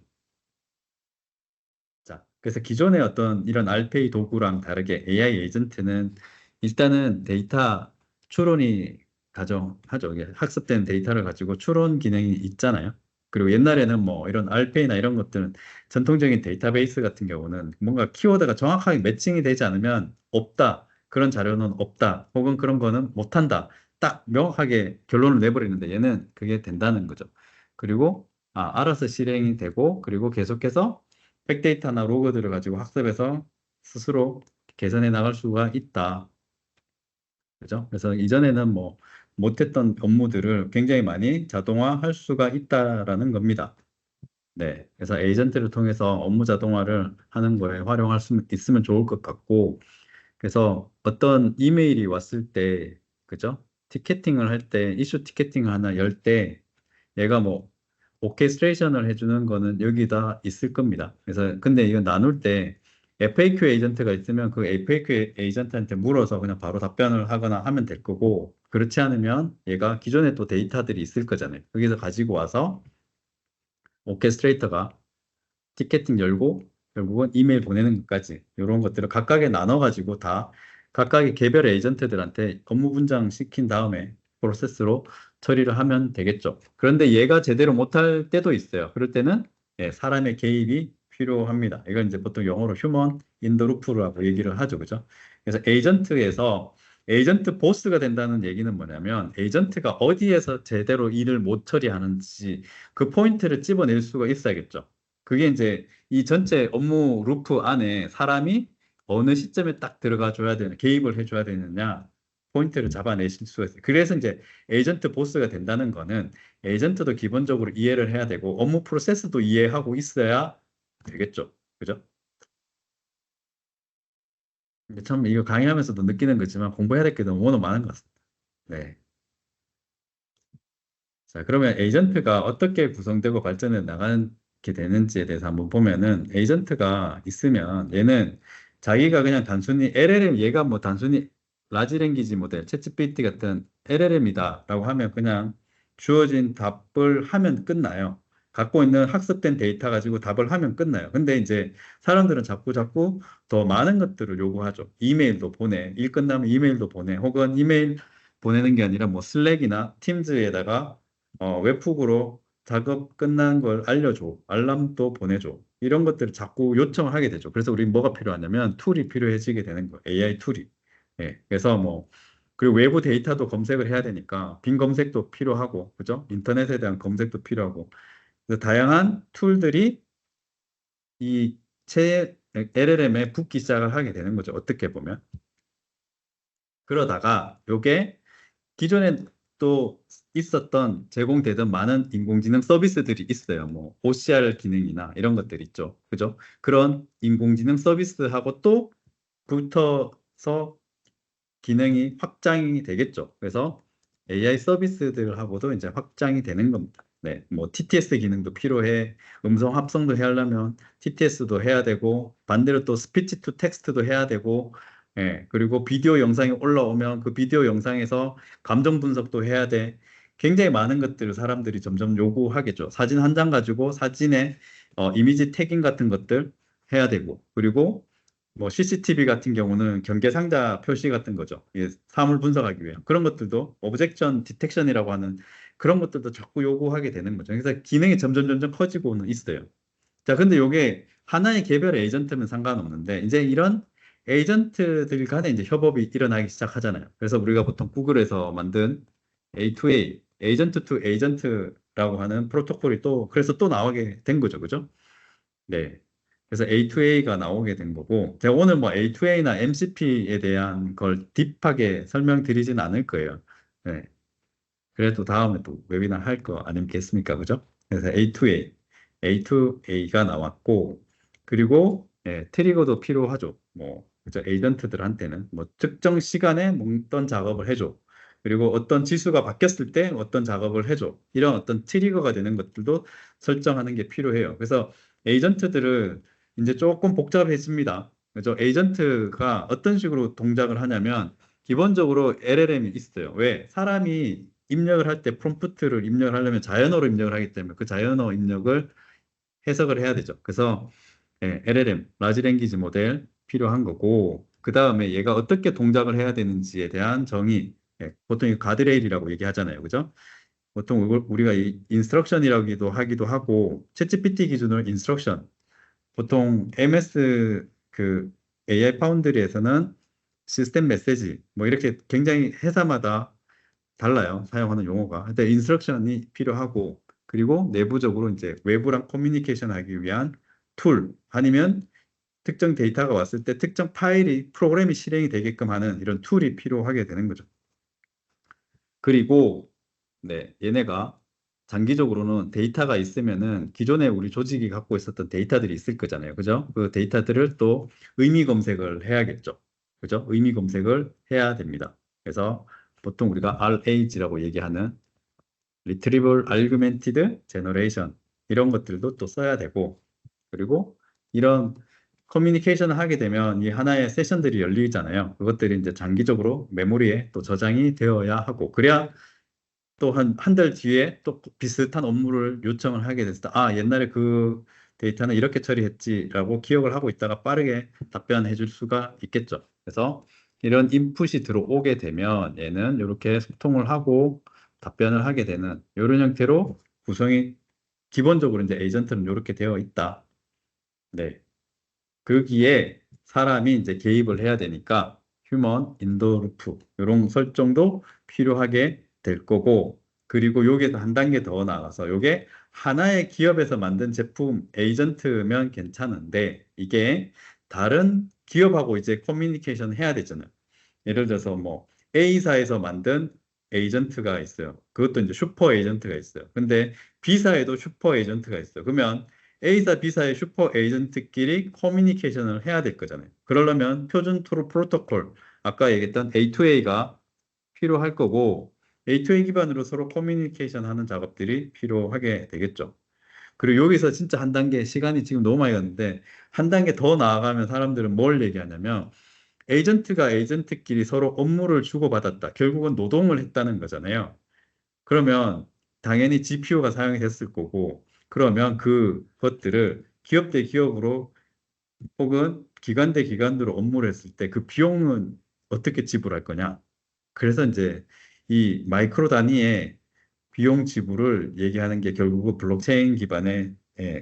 자, 그래서 기존의 어떤 이런 RPA 도구랑 다르게 AI 에이전트는 일단은 데이터 추론이 가정하죠. 이게 학습된 데이터를 가지고 추론 기능이 있잖아요. 그리고 옛날에는 뭐 이런 RPA나 이런 것들은 전통적인 데이터베이스 같은 경우는 뭔가 키워드가 정확하게 매칭이 되지 않으면 없다. 그런 자료는 없다. 혹은 그런 거는 못한다. 딱 명확하게 결론을 내버리는데 얘는 그게 된다는 거죠. 그리고 알아서 실행이 되고 그리고 계속해서 백데이터나 로그들을 가지고 학습해서 스스로 개선해 나갈 수가 있다. 그죠? 그래서 이전에는 뭐 못했던 업무들을 굉장히 많이 자동화할 수가 있다라는 겁니다. 네. 그래서 에이전트를 통해서 업무 자동화를 하는 거에 활용할 수 있으면 좋을 것 같고, 그래서 어떤 이메일이 왔을 때, 그죠? 티켓팅을 할 때, 이슈 티켓팅을 하나 열 때, 얘가 뭐 오케스트레이션을 해주는 거는 여기다 있을 겁니다. 그래서 근데 이거 나눌 때 FAQ 에이전트가 있으면 그 FAQ 에이전트한테 물어서 그냥 바로 답변을 하거나 하면 될 거고 그렇지 않으면 얘가 기존에 또 데이터들이 있을 거잖아요. 거기서 가지고 와서 오케스트레이터가 티켓팅 열고 결국은 이메일 보내는 것까지 이런 것들을 각각에 나눠 가지고 다 각각의 개별 에이전트들한테 업무 분장 시킨 다음에 프로세스로 처리를 하면 되겠죠. 그런데 얘가 제대로 못할 때도 있어요. 그럴 때는 예, 사람의 개입이 필요합니다. 이건 이제 보통 영어로 휴먼 인더 루프라고 얘기를 하죠. 그죠? 그래서 에이전트 보스가 된다는 얘기는 뭐냐면 에이전트가 어디에서 제대로 일을 못 처리하는지 그 포인트를 집어낼 수가 있어야겠죠. 그게 이제 이 전체 업무 루프 안에 사람이 어느 시점에 딱 들어가 줘야 되는, 개입을 해줘야 되느냐, 포인트를 잡아내실 수가 있어요. 그래서 이제 에이전트 보스가 된다는 거는 에이전트도 기본적으로 이해를 해야 되고 업무 프로세스도 이해하고 있어야 되겠죠. 그죠? 근데 참 이거 강의하면서도 느끼는 거지만 공부해야 될 게 너무 많은 것 같습니다. 네. 자, 그러면 에이전트가 어떻게 구성되고 발전해 나가게 되는지에 대해서 한번 보면은 에이전트가 있으면 얘는 자기가 그냥 단순히 LLM, 얘가 뭐 단순히 라지 랭귀지 모델, 챗GPT 같은 LLM이다라고 하면 그냥 주어진 답을 하면 끝나요. 갖고 있는 학습된 데이터 가지고 답을 하면 끝나요. 근데 이제 사람들은 자꾸 더 많은 것들을 요구하죠. 이메일도 보내, 일 끝나면 이메일도 보내, 혹은 이메일 보내는 게 아니라 뭐 슬랙이나 팀즈에다가 웹훅으로 작업 끝난 걸 알려줘. 알람도 보내줘. 이런 것들을 자꾸 요청을 하게 되죠. 그래서 우리 뭐가 필요하냐면 툴이 필요해지게 되는 거예요. AI 툴이. 예. 그래서 뭐, 그리고 외부 데이터도 검색을 해야 되니까 빈 검색도 필요하고, 그죠? 인터넷에 대한 검색도 필요하고. 그래서 다양한 툴들이 이 LLM에 붙기 시작을 하게 되는 거죠. 어떻게 보면. 그러다가 요게 기존에 또 있었던 제공되던 많은 인공지능 서비스들이 있어요. 뭐 OCR 기능이나 이런 것들 있죠. 그죠? 그런 인공지능 서비스하고 또 붙어서 기능이 확장이 되겠죠. 그래서 AI 서비스들하고도 이제 확장이 되는 겁니다. 네, 뭐 TTS 기능도 필요해. 음성 합성도 해야 하려면 TTS도 해야 되고, 반대로 또 스피치 투 텍스트도 해야 되고, 예, 그리고 비디오 영상이 올라오면 그 비디오 영상에서 감정 분석도 해야 돼. 굉장히 많은 것들을 사람들이 점점 요구하겠죠. 사진 한 장 가지고 사진에 이미지 태깅 같은 것들 해야 되고, 그리고 뭐 CCTV 같은 경우는 경계 상자 표시 같은 거죠. 예, 사물 분석하기 위해 그런 것들도 오브젝션 디텍션이라고 하는 그런 것들도 자꾸 요구하게 되는 거죠. 그래서 기능이 점점 커지고는 있어요. 자, 근데 요게 하나의 개별 에이전트면 상관없는데 이제 이런 에이전트들 간에 이제 협업이 일어나기 시작하잖아요. 그래서 우리가 보통 구글에서 만든 A2A, 에이전트 투 에이전트라고 하는 프로토콜이 또 그래서 또 나오게 된 거죠. 그죠? 네. 그래서 A2A가 나오게 된 거고, 제가 오늘 뭐 A2A나 MCP에 대한 걸 딥하게 설명드리진 않을 거예요. 네. 그래도 다음에 또 웨비나 할 거 아니겠습니까? 그죠? 그래서 A2A, A2A가 나왔고, 그리고 예, 트리거도 필요하죠. 뭐, 그죠? 에이전트들한테는 뭐 특정 시간에 뭐 어떤 작업을 해줘. 그리고 어떤 지수가 바뀌었을 때 어떤 작업을 해줘. 이런 어떤 트리거가 되는 것들도 설정하는 게 필요해요. 그래서 에이전트들을 이제 조금 복잡해집니다. 그죠? 에이전트가 어떤 식으로 동작을 하냐면 기본적으로 LLM이 있어요. 왜? 사람이 입력을 할 때 프롬프트를 입력을 하려면 자연어로 입력을 하기 때문에 그 자연어 입력을 해석을 해야 되죠. 그래서 예, LLM, 라지 랭귀지 모델 필요한 거고 그 다음에 얘가 어떻게 동작을 해야 되는지에 대한 정의 예, 보통 이 가드레일이라고 얘기하잖아요. 그죠? 보통 우리가 이 인스트럭션이라고도 하기도 하고 챗GPT 기준으로 인스트럭션 보통 MS 그 AI 파운드리에서는 시스템 메시지 뭐 이렇게 굉장히 회사마다 달라요. 사용하는 용어가. 근데 인스트럭션이 필요하고 그리고 내부적으로 이제 외부랑 커뮤니케이션 하기 위한 툴 아니면 특정 데이터가 왔을 때 특정 파일이 프로그램이 실행이 되게끔 하는 이런 툴이 필요하게 되는 거죠. 그리고 네, 얘네가 장기적으로는 데이터가 있으면은 기존에 우리 조직이 갖고 있었던 데이터들이 있을 거잖아요. 그죠? 그 데이터들을 또 의미 검색을 해야겠죠. 그죠? 의미 검색을 해야 됩니다. 그래서 보통 우리가 RAG라고 얘기하는 Retrieval Augmented Generation 이런 것들도 또 써야 되고 그리고 이런 커뮤니케이션을 하게 되면 이 하나의 세션들이 열리잖아요. 그것들이 이제 장기적으로 메모리에 또 저장이 되어야 하고 그래야 또 한 달 뒤에 또 비슷한 업무를 요청을 하게 됐을 때, 아, 옛날에 그 데이터는 이렇게 처리했지라고 기억을 하고 있다가 빠르게 답변해 줄 수가 있겠죠. 그래서 이런 인풋이 들어오게 되면 얘는 이렇게 소통을 하고 답변을 하게 되는 이런 형태로 구성이 기본적으로 이제 에이전트는 이렇게 되어 있다. 네. 거기에 사람이 이제 개입을 해야 되니까 휴먼 인도 루프 이런 설정도 필요하게 될 거고 그리고 여기서 한 단계 더 나가서 이게 하나의 기업에서 만든 제품 에이전트면 괜찮은데 이게 다른 기업하고 이제 커뮤니케이션 해야 되잖아요. 예를 들어서 뭐 A사에서 만든 에이전트가 있어요. 그것도 이제 슈퍼 에이전트가 있어요. 근데 B사에도 슈퍼 에이전트가 있어요. 그러면 A사, B사의 슈퍼 에이전트끼리 커뮤니케이션을 해야 될 거잖아요. 그러려면 표준 토로 프로토콜, 아까 얘기했던 A2A가 필요할 거고, A2A 기반으로 서로 커뮤니케이션 하는 작업들이 필요하게 되겠죠. 그리고 여기서 진짜 한 단계, 시간이 지금 너무 많이 갔는데, 한 단계 더 나아가면 사람들은 뭘 얘기하냐면, 에이전트가 에이전트끼리 서로 업무를 주고받았다. 결국은 노동을 했다는 거잖아요. 그러면 당연히 GPU가 사용이 됐을 거고, 그러면 그것들을 기업 대 기업으로 혹은 기관 대 기관으로 업무를 했을 때 그 비용은 어떻게 지불할 거냐? 그래서 이제 이 마이크로 단위의 비용 지불을 얘기하는 게 결국은 블록체인 기반의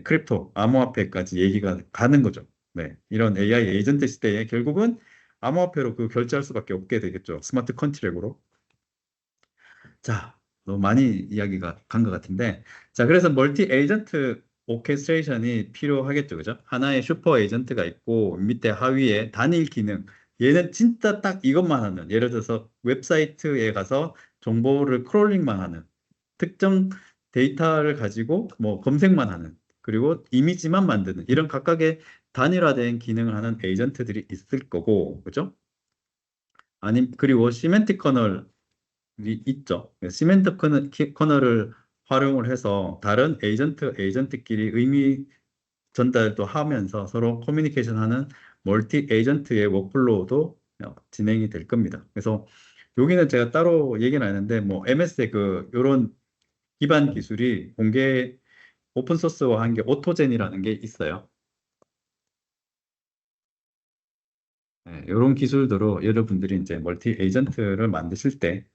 크립토, 암호화폐까지 얘기가 가는 거죠. 네. 이런 AI 에이전트 시대에 결국은 암호화폐로 그 결제할 수밖에 없게 되겠죠. 스마트 컨트랙으로. 자, 너무 많이 이야기가 간 것 같은데. 자, 그래서 멀티 에이전트 오케스트레이션이 필요하겠죠. 그죠? 하나의 슈퍼 에이전트가 있고, 밑에 하위에 단일 기능. 얘는 진짜 딱 이것만 하는. 예를 들어서 웹사이트에 가서 정보를 크롤링만 하는. 특정 데이터를 가지고 뭐 검색만 하는. 그리고 이미지만 만드는. 이런 각각의 단일화된 기능을 하는 에이전트들이 있을 거고, 그죠? 아니, 그리고 시멘틱 커널이 있죠. 시멘틱 커널을 활용을 해서 다른 에이전트끼리 의미 전달도 하면서 서로 커뮤니케이션 하는 멀티 에이전트의 워크플로우도 진행이 될 겁니다. 그래서 여기는 제가 따로 얘기는 안 했는데, 뭐, MS의 그, 요런 기반 기술이 공개 오픈 소스화 한 게 오토젠이라는 게 있어요. 네, 이런 기술들로 여러분들이 이제 멀티 에이전트 만드실 때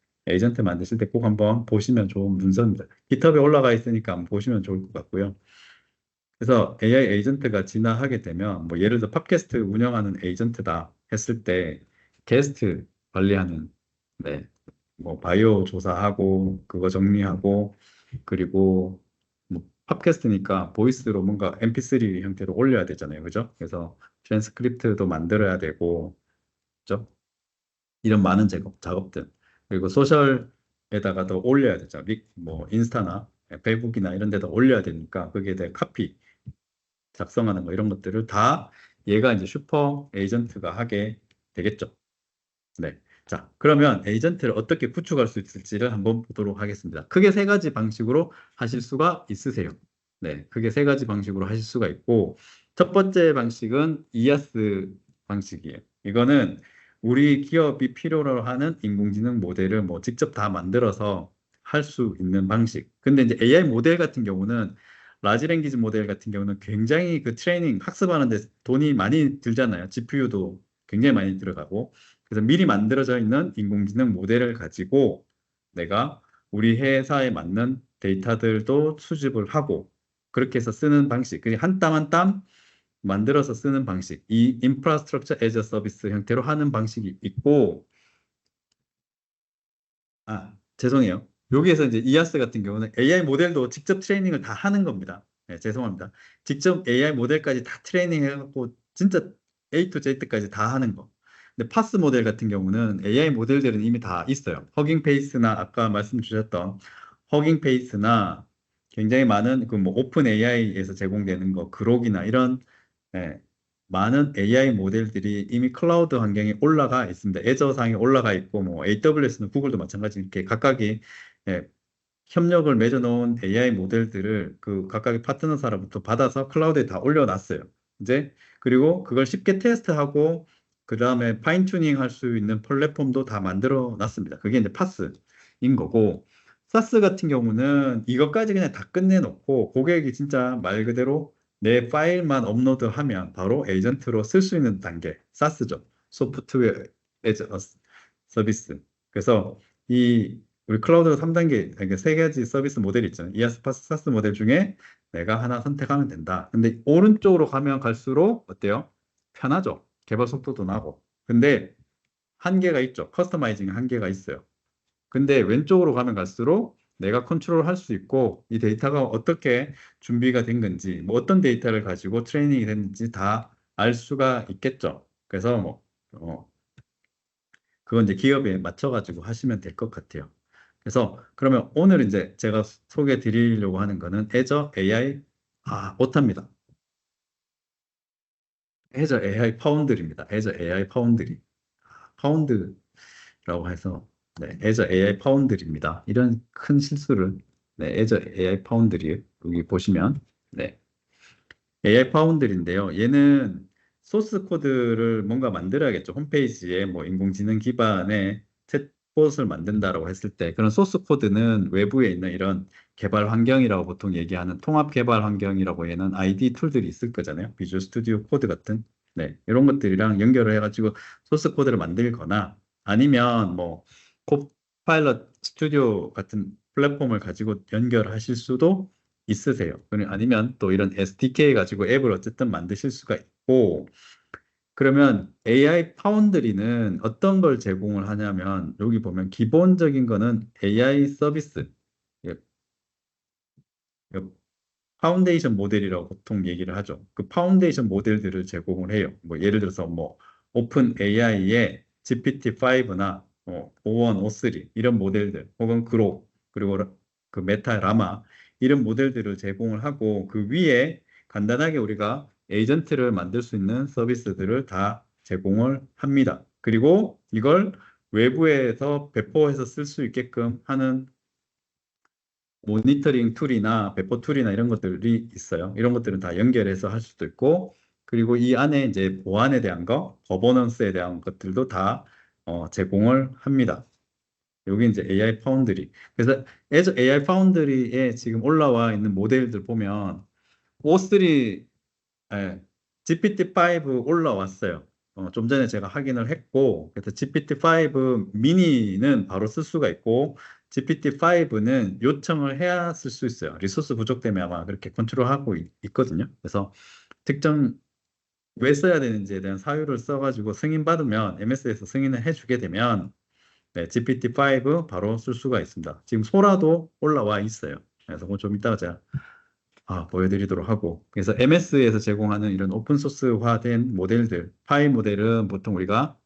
꼭 한번 보시면 좋은 문서입니다. 깃허브에 올라가 있으니까 한번 보시면 좋을 것 같고요. 그래서 AI 에이전트가 진화하게 되면, 뭐 예를 들어 팟캐스트 운영하는 에이전트다 했을 때, 게스트 관리하는, 네, 뭐 바이오 조사하고, 그거 정리하고, 그리고 뭐 팟캐스트니까 보이스로 뭔가 MP3 형태로 올려야 되잖아요. 그죠? 그래서 트랜스크립트도 만들어야 되고, 그죠? 이런 많은 작업들. 그리고 소셜에다가도 올려야 되죠. 뭐 인스타나 페이북이나 이런 데다 올려야 되니까 거기에 대해 카피 작성하는 거 이런 것들을 다 얘가 이제 슈퍼 에이전트가 하게 되겠죠. 네. 자, 그러면 에이전트를 어떻게 구축할 수 있을지를 한번 보도록 하겠습니다. 크게 세 가지 방식으로 하실 수가 있으세요. 네. 크게 세 가지 방식으로 하실 수가 있고, 첫 번째 방식은 이아스 방식이에요. 이거는 우리 기업이 필요로 하는 인공지능 모델을 뭐 직접 다 만들어서 할 수 있는 방식. 근데 이제 AI 모델 같은 경우는 라지 랭귀지 모델 같은 경우는 굉장히 그 트레이닝 학습하는데 돈이 많이 들잖아요. GPU도 굉장히 많이 들어가고. 그래서 미리 만들어져 있는 인공지능 모델을 가지고 내가 우리 회사에 맞는 데이터들도 수집을 하고 그렇게 해서 쓰는 방식, 그냥 한 땀 한 땀 만들어서 쓰는 방식, 이 인프라스트럭처 애저 서비스 형태로 하는 방식이 있고, 죄송해요. 여기에서 이제 이아스 같은 경우는 AI 모델도 직접 트레이닝을 다 하는 겁니다. 네, 죄송합니다. 직접 AI 모델까지 다 트레이닝 해갖고 진짜 A to Z까지 다 하는 거. 근데 파스 모델 같은 경우는 AI 모델들은 이미 다 있어요. 허깅 페이스나 아까 말씀 주셨던 허깅 페이스나 굉장히 많은 그 뭐 오픈 AI에서 제공되는 거 그록이나 이런 예, 많은 AI 모델들이 이미 클라우드 환경에 올라가 있습니다. 애저상에 올라가 있고, 뭐, AWS는 구글도 마찬가지 이렇게 각각이 예, 협력을 맺어놓은 AI 모델들을 그 각각의 파트너사로부터 받아서 클라우드에 다 올려놨어요. 이제, 그리고 그걸 쉽게 테스트하고, 그 다음에 파인 튜닝 할 수 있는 플랫폼도 다 만들어 놨습니다. 그게 이제 파스인 거고, 사스 같은 경우는 이것까지 그냥 다 끝내놓고, 고객이 진짜 말 그대로 내 파일만 업로드하면 바로 에이전트로 쓸 수 있는 단계, 사스죠. 소프트웨어 as a 서비스. 그래서 우리 클라우드가 3단계, 그러니까 세 가지 서비스 모델이 있잖아요. 이아스 파스 사스 모델 중에 내가 하나 선택하면 된다. 근데 오른쪽으로 가면 갈수록 어때요? 편하죠. 개발 속도도 나고. 근데 한계가 있죠. 커스터마이징 한계가 있어요. 근데 왼쪽으로 가면 갈수록 내가 컨트롤 할 수 있고 이 데이터가 어떻게 준비가 된 건지 뭐 어떤 데이터를 가지고 트레이닝이 됐는지 다 알 수가 있겠죠. 그래서 뭐 그건 이제 기업에 맞춰가지고 하시면 될 것 같아요. 그래서 그러면 오늘 이제 제가 소개해 드리려고 하는 거는 Azure AI 오타입니다. Azure AI 파운드리입니다. Azure AI 파운드리. 파운드라고 해서 네, Azure AI 파운드리입니다. 이런 큰 실수를 네, Azure AI 파운드리 여기 보시면 네, AI 파운드리인데요. 얘는 소스 코드를 뭔가 만들어야겠죠. 홈페이지에 뭐 인공지능 기반의 챗봇을 만든다라고 했을 때 그런 소스 코드는 외부에 있는 이런 개발 환경이라고 보통 얘기하는 통합 개발 환경이라고 얘는 ID 툴들이 있을 거잖아요. 비주얼 스튜디오 코드 같은 네, 이런 것들이랑 연결을 해가지고 소스 코드를 만들거나 아니면 뭐 코파일럿 스튜디오 같은 플랫폼을 가지고 연결하실 수도 있으세요. 아니면 또 이런 SDK 가지고 앱을 어쨌든 만드실 수가 있고, 그러면 AI 파운드리는 어떤 걸 제공을 하냐면, 여기 보면 기본적인 거는 AI 서비스, 예, 예, 파운데이션 모델이라고 보통 얘기를 하죠. 그 파운데이션 모델들을 제공을 해요. 뭐 예를 들어서 뭐 오픈 AI의 GPT-5나 O1, O3 이런 모델들, 혹은 그로 그리고 그 메타 라마 이런 모델들을 제공을 하고 그 위에 간단하게 우리가 에이전트를 만들 수 있는 서비스들을 다 제공을 합니다. 그리고 이걸 외부에서 배포해서 쓸 수 있게끔 하는 모니터링 툴이나 배포 툴이나 이런 것들이 있어요. 이런 것들은 다 연결해서 할 수도 있고, 그리고 이 안에 이제 보안에 대한 거, 거버넌스에 대한 것들도 다 제공을 합니다. 여기 이제 AI 파운드리. 그래서 AI 파운드리에 지금 올라와 있는 모델들 보면 O3, 예, GPT-5 올라왔어요. 좀 전에 제가 확인을 했고, 그래서 GPT-5 미니는 바로 쓸 수가 있고, GPT-5는 요청을 해야 쓸 수 있어요. 리소스 부족 때문에 아마 그렇게 컨트롤하고 있거든요. 그래서 특정 왜 써야 되는지에 대한 사유를 써가지고 승인받으면, MS에서 승인을 해주게 되면, 네, GPT-5 바로 쓸 수가 있습니다. 지금 소라도 올라와 있어요. 그래서 그거 좀 이따가 제가 보여드리도록 하고. 그래서 MS에서 제공하는 이런 오픈소스화된 모델들, 파이 모델은 보통 우리가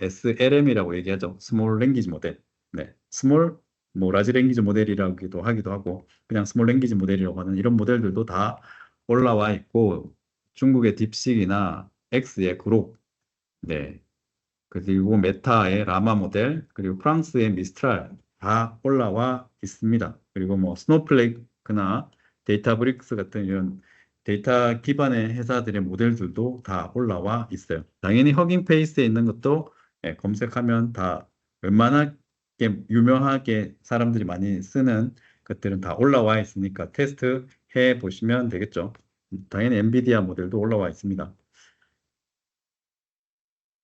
SLM이라고 얘기하죠. 스몰 랭귀지 모델. 네. 스몰, 뭐, 라지 랭귀지 모델이라고도 하기도 하고, 그냥 스몰 랭귀지 모델이라고 하는 이런 모델들도 다 올라와 있고, 중국의 딥식이나 X의 그록, 네. 그리고 메타의 라마 모델, 그리고 프랑스의 미스트랄 다 올라와 있습니다. 그리고 뭐 스노플레이크나 데이터브릭스 같은 이런 데이터 기반의 회사들의 모델들도 다 올라와 있어요. 당연히 허깅 페이스에 있는 것도 검색하면 다 웬만하게 유명하게 사람들이 많이 쓰는 것들은 다 올라와 있으니까 테스트 해 보시면 되겠죠. 당연히 엔비디아 모델도 올라와 있습니다.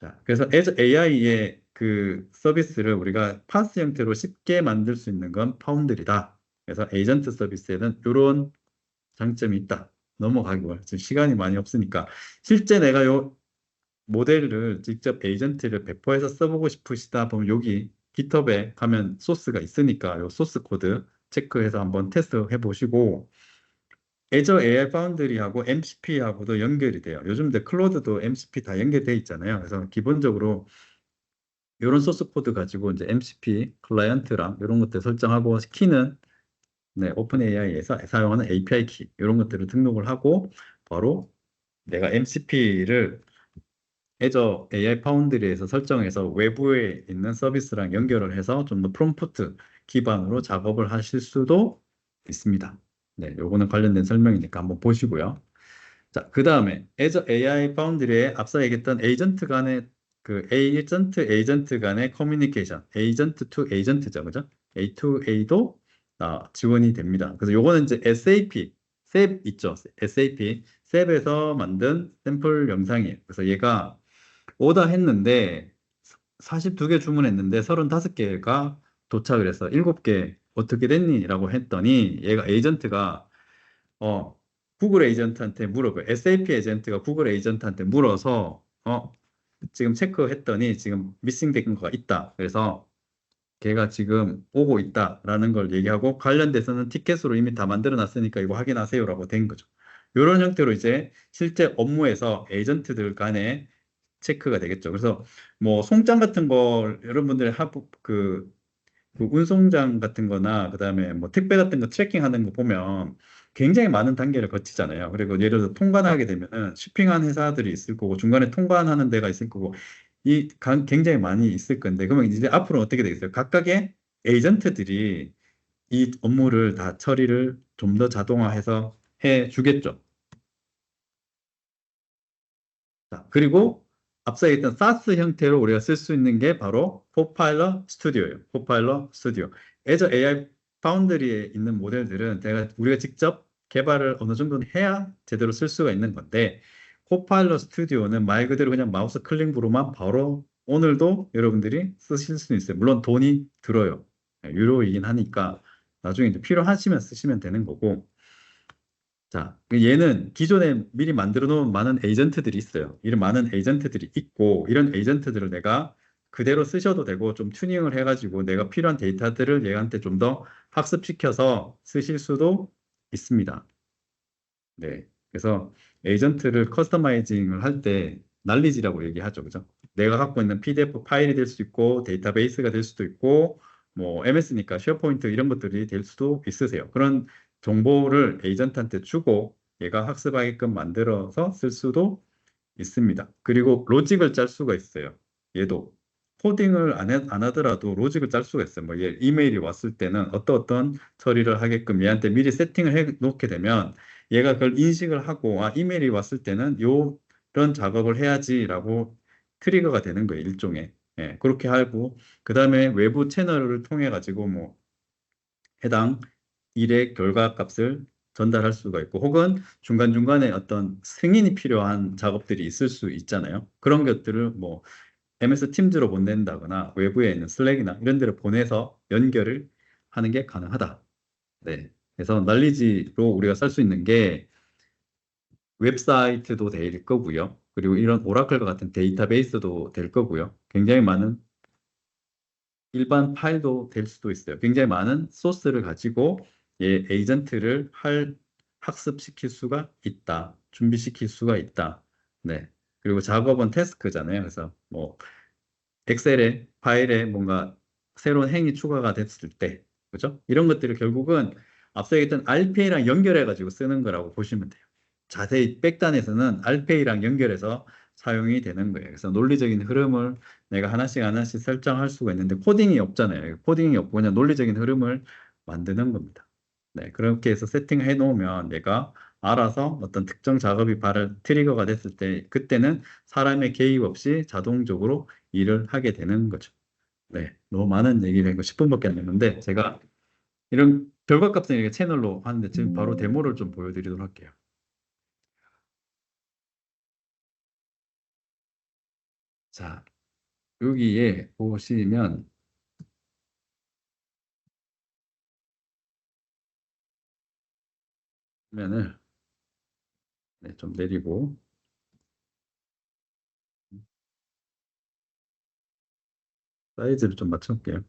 자, 그래서 AI의 그 서비스를 우리가 파스 형태로 쉽게 만들 수 있는 건 파운드리다. 그래서 에이전트 서비스에는 이런 장점이 있다. 넘어가고 지금 시간이 많이 없으니까 실제 내가 요 모델을 직접 에이전트를 배포해서 써보고 싶으시다 보면 여기 깃허브에 가면 소스가 있으니까 요 소스 코드 체크해서 한번 테스트 해보시고 Azure AI 파운드리하고 MCP하고도 연결이 돼요. 요즘 클로드도 MCP 다 연결돼 있잖아요. 그래서 기본적으로 이런 소스 코드 가지고 이제 MCP 클라이언트랑 이런 것들 설정하고 키는 네, 오픈 AI에서 사용하는 API 키 이런 것들을 등록을 하고 바로 내가 MCP를 Azure AI 파운드리에서 설정해서 외부에 있는 서비스랑 연결을 해서 좀 더 프롬프트 기반으로 작업을 하실 수도 있습니다. 네, 요거는 관련된 설명이니까 한번 보시고요. 자, 그 다음에 Azure AI 파운드리에 앞서 얘기했던 에이전트 간의 에이전트 간의 커뮤니케이션, 에이전트 투 에이전트죠, 그죠? A to A도 지원이 됩니다. 그래서 요거는 이제 SAP, 셉 있죠? SAP, 셉에서 만든 샘플 영상이에요. 그래서 얘가 오다 했는데 42개 주문했는데 35개가 도착을 해서 7개 어떻게 됐니? 라고 했더니 얘가 에이전트가 구글 에이전트한테 물어봐요. SAP 에이전트가 구글 에이전트한테 물어서 지금 체크했더니 지금 미싱된 거가 있다. 그래서 걔가 지금 오고 있다라는 걸 얘기하고 관련돼서는 티켓으로 이미 다 만들어 놨으니까 이거 확인하세요라고 된 거죠. 이런 형태로 이제 실제 업무에서 에이전트들 간에 체크가 되겠죠. 그래서 뭐 송장 같은 거 여러분들 그 운송장 같은 거나 그다음에 뭐 택배 같은 거 트래킹하는 거 보면 굉장히 많은 단계를 거치잖아요. 그리고 예를 들어 통관하게 되면은 쇼핑한 회사들이 있을 거고 중간에 통관하는 데가 있을 거고 굉장히 많이 있을 건데 그러면 이제 앞으로 어떻게 되겠어요? 각각의 에이전트들이 이 업무를 다 처리를 좀 더 자동화해서 해 주겠죠. 자, 그리고 앞서 얘기했던 SaaS 형태로 우리가 쓸 수 있는 게 바로 코파일럿 스튜디오예요. 코파일럿 스튜디오. Azure AI 파운드리에 있는 모델들은 우리가 직접 개발을 어느 정도는 해야 제대로 쓸 수가 있는 건데 코파일럿 스튜디오는 말 그대로 그냥 마우스 클릭으로만 바로 오늘도 여러분들이 쓰실 수 있어요. 물론 돈이 들어요. 유료이긴 하니까 나중에 이제 필요하시면 쓰시면 되는 거고 자, 얘는 기존에 미리 만들어 놓은 많은 에이전트들이 있어요. 이런 많은 에이전트들이 있고, 이런 에이전트들을 내가 그대로 쓰셔도 되고, 좀 튜닝을 해가지고 내가 필요한 데이터들을 얘한테 좀 더 학습시켜서 쓰실 수도 있습니다. 네. 그래서 에이전트를 커스터마이징을 할 때 날리지라고 얘기하죠. 그죠? 내가 갖고 있는 PDF 파일이 될 수 있고, 데이터베이스가 될 수도 있고, 뭐 MS니까 쉐어포인트 이런 것들이 될 수도 있으세요. 그런 정보를 에이전트한테 주고 얘가 학습하게끔 만들어서 쓸 수도 있습니다. 그리고 로직을 짤 수가 있어요. 얘도 코딩을 안 하더라도 로직을 짤 수가 있어요. 뭐 얘 이메일이 왔을 때는 어떤 처리를 하게끔 얘한테 미리 세팅을 해 놓게 되면 얘가 그걸 인식을 하고 이메일이 왔을 때는 이런 작업을 해야지라고 트리거가 되는 거예요. 일종의. 예, 그렇게 하고 그다음에 외부 채널을 통해 가지고 뭐 해당 일의 결과 값을 전달할 수가 있고 혹은 중간중간에 어떤 승인이 필요한 작업들이 있을 수 있잖아요. 그런 것들을 뭐 MS 팀즈로 보낸다거나 외부에 있는 슬랙이나 이런 데를 보내서 연결을 하는 게 가능하다. 네. 그래서 날리지로 우리가 쓸 수 있는 게 웹사이트도 될 거고요. 그리고 이런 오라클과 같은 데이터베이스도 될 거고요. 굉장히 많은 일반 파일도 될 수도 있어요. 굉장히 많은 소스를 가지고 에이전트를 학습시킬 수가 있다. 준비시킬 수가 있다. 네. 그리고 작업은 태스크잖아요. 그래서 뭐 엑셀에 파일에 뭔가 새로운 행이 추가가 됐을 때, 그죠? 이런 것들을 결국은 앞서 얘기했던 RPA랑 연결해가지고 쓰는 거라고 보시면 돼요. 자세히 백단에서는 RPA랑 연결해서 사용이 되는 거예요. 그래서 논리적인 흐름을 내가 하나씩 하나씩 설정할 수가 있는데 코딩이 없잖아요. 코딩이 없고 그냥 논리적인 흐름을 만드는 겁니다. 네, 그렇게 해서 세팅해 놓으면 내가 알아서 어떤 특정 작업이 트리거가 됐을 때 그때는 사람의 개입 없이 자동적으로 일을 하게 되는 거죠. 네, 너무 많은 얘기를 했고 10분밖에 안 됐는데 제가 이런 결과값은 이렇게 채널로 하는데 지금 바로 데모를 좀 보여드리도록 할게요. 자, 여기에 보시면 화면을 네, 좀 내리고 사이즈를 좀 맞춰볼게요.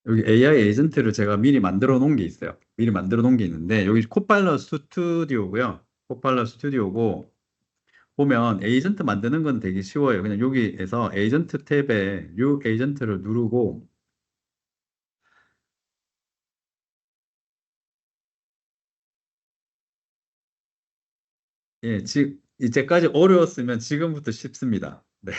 여기 AI 에이전트를 제가 미리 만들어 놓은 게 있어요. 미리 만들어 놓은 게 있는데 여기 코팔럿 스튜디오고요. 코팔럿 스튜디오고 보면 에이전트 만드는 건 되게 쉬워요. 그냥 여기에서 에이전트 탭에 뉴 에이전트를 누르고 예, 이제까지 어려웠으면 지금부터 쉽습니다. 네.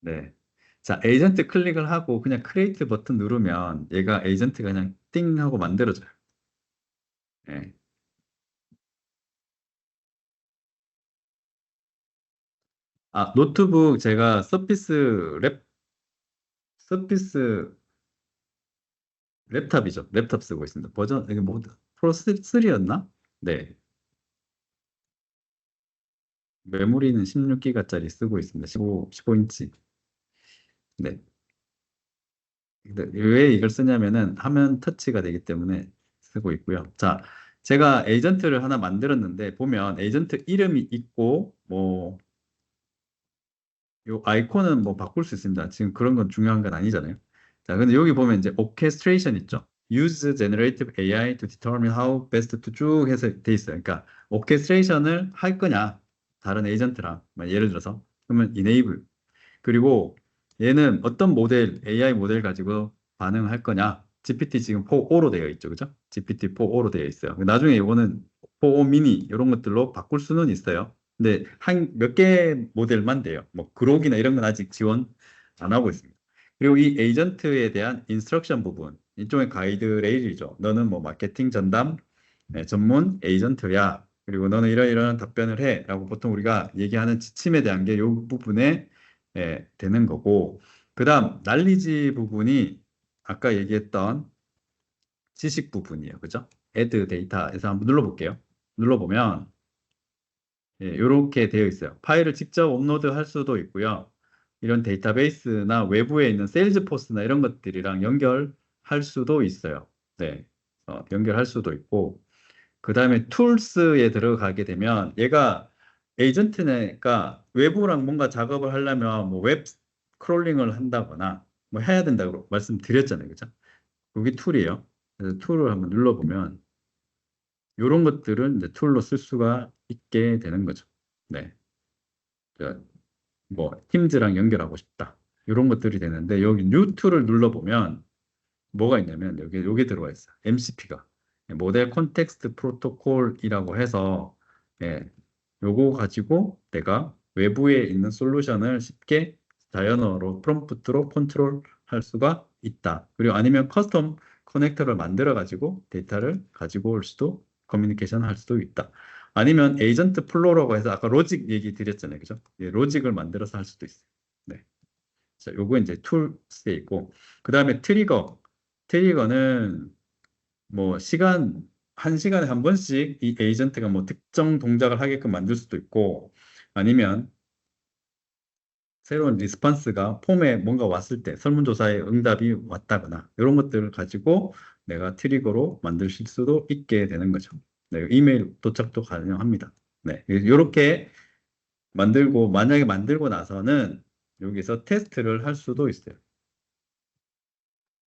네. 자, 에이전트 클릭을 하고 그냥 크리에이트 버튼 누르면 얘가 에이전트가 그냥 띵 하고 만들어져요. 예. 노트북 제가 서피스 랩탑이죠. 랩탑 쓰고 있습니다. 버전, 이게 뭐, 프로 3였나? 네. 메모리는 16기가짜리 쓰고 있습니다. 15인치. 네. 근데 왜 이걸 쓰냐면은 화면 터치가 되기 때문에 쓰고 있고요. 자, 제가 에이전트를 하나 만들었는데 보면 에이전트 이름이 있고 뭐 요 아이콘은 뭐 바꿀 수 있습니다. 지금 그런 건 중요한 건 아니잖아요. 자, 근데 여기 보면 이제 orchestration 있죠. Use generative AI to determine how best to 쭉 해서 돼 있어요. 그러니까 orchestration을 할 거냐 다른 에이전트랑 예를 들어서 그러면 enable 그리고 얘는 어떤 모델, AI 모델 가지고 반응할 거냐? GPT 지금 4.5로 되어 있죠. 그죠? GPT 4.5로 되어 있어요. 나중에 이거는 4.5 미니 이런 것들로 바꿀 수는 있어요. 근데 한 몇 개 모델만 돼요. 뭐 그록이나 이런 건 아직 지원 안 하고 있습니다. 그리고 이 에이전트에 대한 인스트럭션 부분, 일종의 가이드 레일이죠. 너는 뭐 마케팅 전담 전문 에이전트야. 그리고 너는 이런 답변을 해. 라고 보통 우리가 얘기하는 지침에 대한 게 이 부분에 되는 거고, 그 다음, 난리지 부분이 아까 얘기했던 지식 부분이에요. 그죠? add 데이터에서 한번 눌러볼게요. 눌러보면, 이렇게 되어 있어요. 파일을 직접 업로드 할 수도 있고요. 이런 데이터베이스나 외부에 있는 세일즈포스나 이런 것들이랑 연결할 수도 있어요. 네. 연결할 수도 있고, 그 다음에 툴스에 들어가게 되면 얘가 에이전트니까 외부랑 뭔가 작업을 하려면 뭐 웹 크롤링을 한다거나 뭐 해야 된다고 말씀드렸잖아요. 그죠? 그게 툴이에요. 그래서 툴을 한번 눌러보면 이런 것들은 이제 툴로 쓸 수가 있게 되는 거죠. 네. 저, 뭐 팀즈랑 연결하고 싶다. 이런 것들이 되는데 여기 뉴 툴을 눌러보면 뭐가 있냐면 여기 들어와 있어요. MCP가 모델 콘텍스트 프로토콜이라고 해서 예, 요거 가지고 내가 외부에 있는 솔루션을 쉽게 자연어로 프롬프트로 컨트롤 할 수가 있다. 그리고 아니면 커스텀 커넥터를 만들어 가지고 데이터를 가지고 올 수도 커뮤니케이션 할 수도 있다. 아니면 에이전트 플로우라고 해서 아까 로직 얘기 드렸잖아요. 그죠? 예, 로직을 만들어서 할 수도 있어요. 네. 자, 요거 이제 툴스에 있고 그다음에 트리거는 뭐 한 시간에 한 번씩 이 에이전트가 뭐 특정 동작을 하게끔 만들 수도 있고 아니면 새로운 리스판스가 폼에 뭔가 왔을 때 설문조사에 응답이 왔다거나 이런 것들을 가지고 내가 트리거로 만드실 수도 있게 되는 거죠. 네, 이메일 도착도 가능합니다. 네, 이렇게 만들고 만약에 만들고 나서는 여기서 테스트를 할 수도 있어요.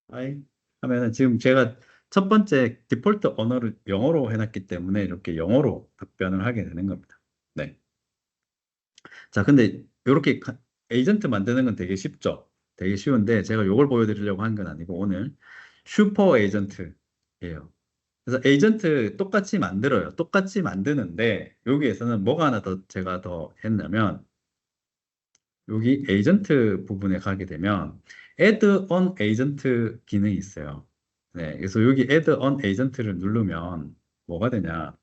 하이 하면은 지금 제가 첫 번째 디폴트 언어를 영어로 해놨기 때문에 이렇게 영어로 답변을 하게 되는 겁니다. 네. 자, 근데 이렇게 에이전트 만드는 건 되게 쉽죠? 되게 쉬운데 제가 이걸 보여드리려고 한 건 아니고 오늘 슈퍼 에이전트예요. 그래서 에이전트 똑같이 만들어요. 똑같이 만드는데 여기에서는 뭐가 하나 더 제가 더 했냐면 여기 에이전트 부분에 가게 되면 add on 에이전트 기능이 있어요. 네, 그래서 여기 add on 에이전트를 누르면 뭐가 되냐?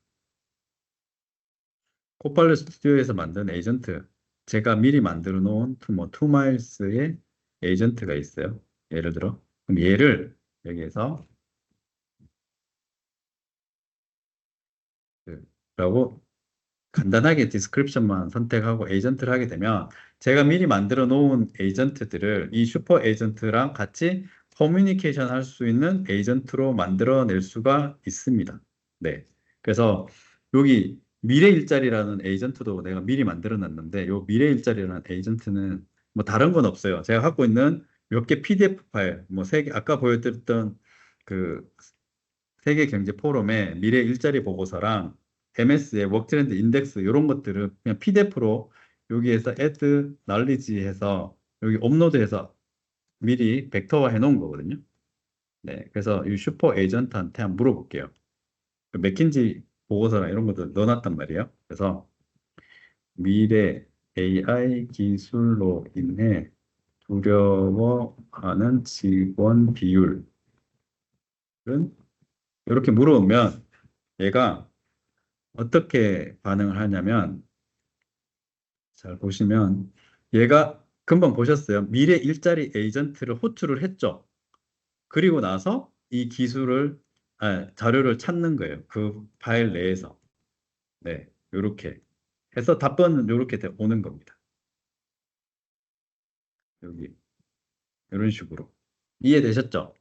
코팔로 스튜디오에서 만든 에이전트, 제가 미리 만들어 놓은 투마일스의 에이전트가 있어요. 예를 들어, 그럼 얘를 여기에서 라고 간단하게 디스크립션만 선택하고 에이전트를 하게 되면 제가 미리 만들어 놓은 에이전트들을 이 슈퍼 에이전트랑 같이 커뮤니케이션 할 수 있는 에이전트로 만들어낼 수가 있습니다. 네. 그래서 여기 미래 일자리라는 에이전트도 내가 미리 만들어 놨는데 이 미래 일자리라는 에이전트는 뭐 다른 건 없어요. 제가 갖고 있는 몇 개 PDF 파일, 뭐 세 개, 아까 보여드렸던 그 세계 경제 포럼의 미래 일자리 보고서랑 MS의 워크 트렌드 인덱스 이런 것들을 그냥 PDF로 여기에서 add knowledge 해서 여기 업로드해서 미리 벡터화 해 놓은 거거든요. 네, 그래서 이 슈퍼 에이전트한테 한번 물어볼게요. 그 맥킨지 보고서랑 이런 것도 넣어놨단 말이에요. 그래서 미래 AI 기술로 인해 두려워하는 직원 비율은 이렇게 물어보면 얘가 어떻게 반응을 하냐면 잘 보시면 얘가 금방 보셨어요. 미래 일자리 에이전트를 호출을 했죠. 그리고 나서 이 자료를 찾는 거예요. 그 파일 내에서. 네, 이렇게. 해서 답변은 이렇게 오는 겁니다. 여기 이런 식으로 이해되셨죠?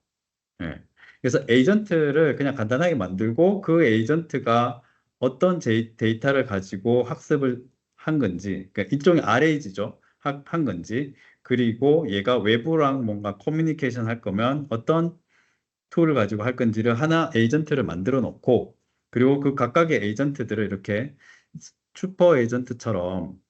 예. 그래서 에이전트를 그냥 간단하게 만들고 그 에이전트가 어떤 데이터를 가지고 학습을 한 건지, 그러니까 일종의 RAG죠. 한 건지, 그리고 얘가 외부랑 뭔가 커뮤니케이션 할 거면 어떤 툴을 가지고 할 건지를 하나 에이전트를 만들어 놓고, 그리고 그 각각의 에이전트들을 이렇게 슈퍼 에이전트처럼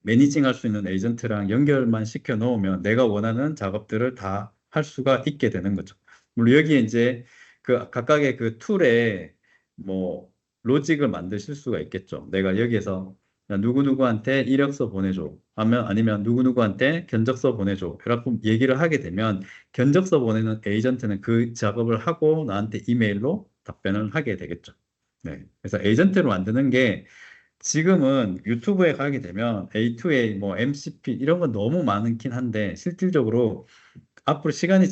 매니징 할 수 있는 에이전트랑 연결만 시켜 놓으면 내가 원하는 작업들을 다 할 수가 있게 되는 거죠. 물론 여기에 이제 그 각각의 그 툴에 뭐 로직을 만드실 수가 있겠죠. 내가 여기에서 누구누구한테 이력서 보내줘. 아니면 누구누구한테 견적서 보내줘. 이렇게 얘기를 하게 되면 견적서 보내는 에이전트는 그 작업을 하고 나한테 이메일로 답변을 하게 되겠죠. 네. 그래서 에이전트를 만드는 게 지금은 유튜브에 가게 되면 A2A, 뭐 MCP 이런 건 너무 많긴 한데 실질적으로 앞으로 시간이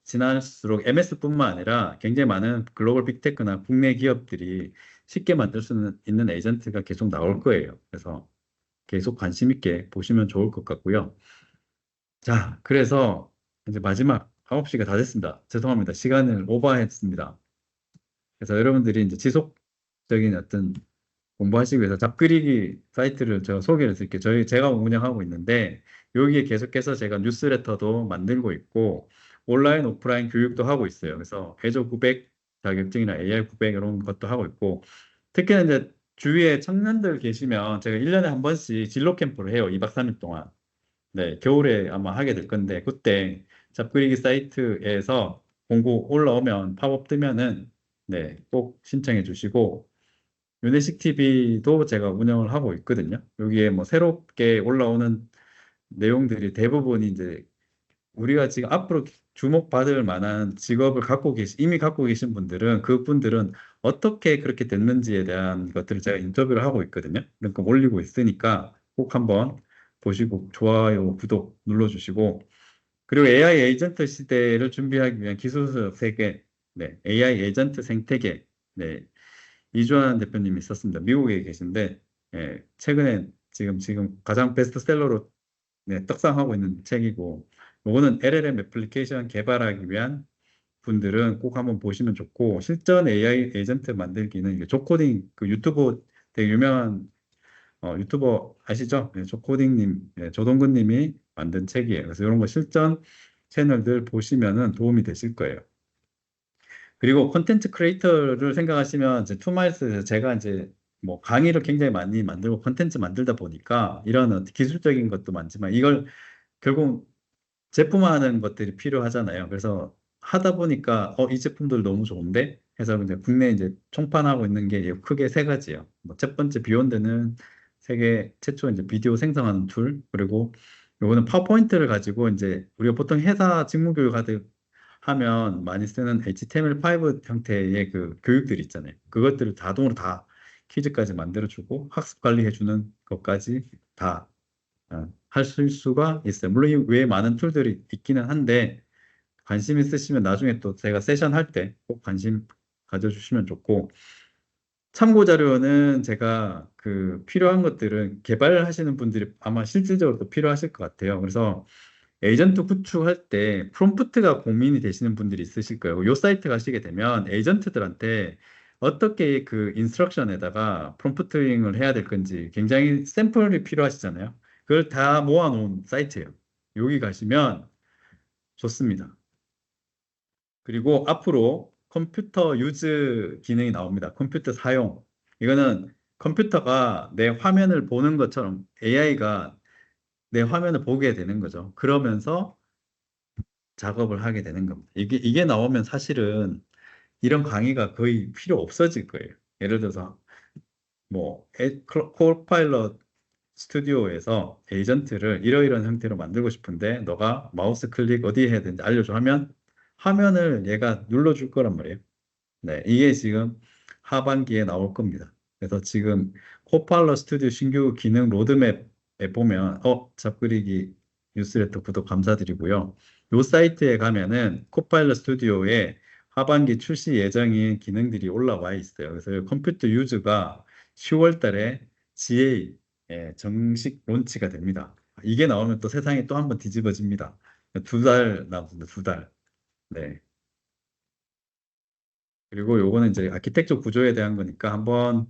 지날수록 MS뿐만 아니라 굉장히 많은 글로벌 빅테크나 국내 기업들이 쉽게 만들 수 있는 에이전트가 계속 나올 거예요. 그래서 계속 관심 있게 보시면 좋을 것 같고요. 자, 그래서 이제 마지막 9시가 다 됐습니다. 죄송합니다. 시간을 오버했습니다. 그래서 여러분들이 이제 지속적인 어떤 공부하시기 위해서 잡그리기 사이트를 제가 소개를 드릴게요. 제가 운영하고 있는데, 여기에 계속해서 제가 뉴스레터도 만들고 있고, 온라인, 오프라인 교육도 하고 있어요. 그래서 애저 900 자격증이나 AI 900 이런 것도 하고 있고, 특히나 이제 주위에 청년들 계시면 제가 1년에 한 번씩 진로 캠프를 해요. 2박 3일 동안. 네, 겨울에 아마 하게 될 건데, 그때 잡그리기 사이트에서 공고 올라오면 팝업 뜨면은, 네, 꼭 신청해 주시고, 유네식 TV도 제가 운영을 하고 있거든요. 여기에 뭐 새롭게 올라오는 내용들이 대부분이 이제 우리가 지금 앞으로 주목받을 만한 직업을 이미 갖고 계신 분들은 그분들은 어떻게 그렇게 됐는지에 대한 것들을 제가 인터뷰를 하고 있거든요. 그러니까 올리고 있으니까 꼭 한번 보시고 좋아요, 구독 눌러주시고 그리고 AI 에이전트 시대를 준비하기 위한 기술수업 세계, 네, AI 에이전트 생태계, 네, 이주환 대표님이 있었습니다. 미국에 계신데 최근에 지금 가장 베스트셀러로 네, 떡상하고 있는 책이고 요거는 LLM 애플리케이션 개발하기 위한 분들은 꼭 한번 보시면 좋고 실전 AI 에이전트 만들기는 이게 조코딩 그 유튜브 되게 유명한 유튜버 아시죠? 네, 조코딩님, 조동근님이 만든 책이에요. 그래서 이런 거 실전 채널들 보시면은 도움이 되실 거예요. 그리고 콘텐츠 크리에이터를 생각하시면 이제 투마일스에서 제가 이제 뭐 강의를 굉장히 많이 만들고 콘텐츠 만들다 보니까 이런 기술적인 것도 많지만 이걸 결국 제품화하는 것들이 필요하잖아요. 그래서 하다 보니까 이 제품들 너무 좋은데 해서 이제 국내 이제 총판하고 있는 게 크게 세 가지예요. 뭐 첫 번째 비욘드는 세계 최초 이제 비디오 생성하는 툴 그리고 요거는 파워포인트를 가지고 이제 우리가 보통 회사 직무교육 하면 많이 쓰는 HTML5 형태의 그 교육들 있잖아요. 그것들을 자동으로 다 퀴즈까지 만들어주고 학습 관리해주는 것까지 다 하실 수가 있어요. 물론 이 외에 많은 툴들이 있기는 한데 관심 있으시면 나중에 또 제가 세션 할 때 꼭 관심 가져주시면 좋고 참고 자료는 제가 그 필요한 것들은 개발하시는 분들이 아마 실질적으로 또 필요하실 것 같아요. 그래서 에이전트 구축할 때 프롬프트가 고민이 되시는 분들이 있으실 거예요. 요 사이트 가시게 되면 에이전트들한테 어떻게 그 인스트럭션에다가 프롬프트링을 해야 될 건지 굉장히 샘플이 필요하시잖아요. 그걸 다 모아놓은 사이트예요. 여기 가시면 좋습니다. 그리고 앞으로 컴퓨터 유즈 기능이 나옵니다. 컴퓨터 사용. 이거는 컴퓨터가 내 화면을 보는 것처럼 AI가 내 화면을 보게 되는 거죠. 그러면서 작업을 하게 되는 겁니다. 이게 나오면 사실은 이런 강의가 거의 필요 없어질 거예요. 예를 들어서 뭐 코파일럿 스튜디오에서 에이전트를 이러이러한 형태로 만들고 싶은데 너가 마우스 클릭 어디에 해야 되는지 알려줘 하면 화면을 얘가 눌러줄 거란 말이에요. 네, 이게 지금 하반기에 나올 겁니다. 그래서 지금 코파일럿 스튜디오 신규 기능 로드맵에 보면 잡그리기 뉴스레터 구독 감사드리고요. 요 사이트에 가면은 코파일럿 스튜디오에 하반기 출시 예정인 기능들이 올라와 있어요. 그래서 컴퓨터 유즈가 10월 달에 GA 정식 론치가 됩니다. 이게 나오면 또 세상이 또 한 번 뒤집어집니다. 2달 남았습니다. 2달. 네. 그리고 요거는 이제 아키텍처 구조에 대한 거니까 한번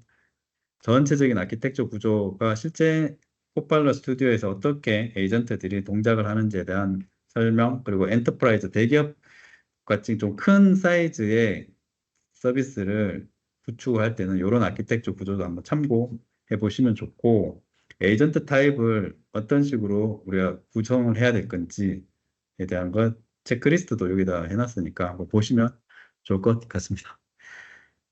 전체적인 아키텍처 구조가 실제 코팔러 스튜디오에서 어떻게 에이전트들이 동작을 하는지에 대한 설명, 그리고 엔터프라이즈 대기업 같이 좀 큰 사이즈의 서비스를 구축할 때는 이런 아키텍처 구조도 한번 참고해 보시면 좋고, 에이전트 타입을 어떤 식으로 우리가 구성을 해야 될 건지에 대한 것 체크리스트도 여기다 해놨으니까 한번 보시면 좋을 것 같습니다.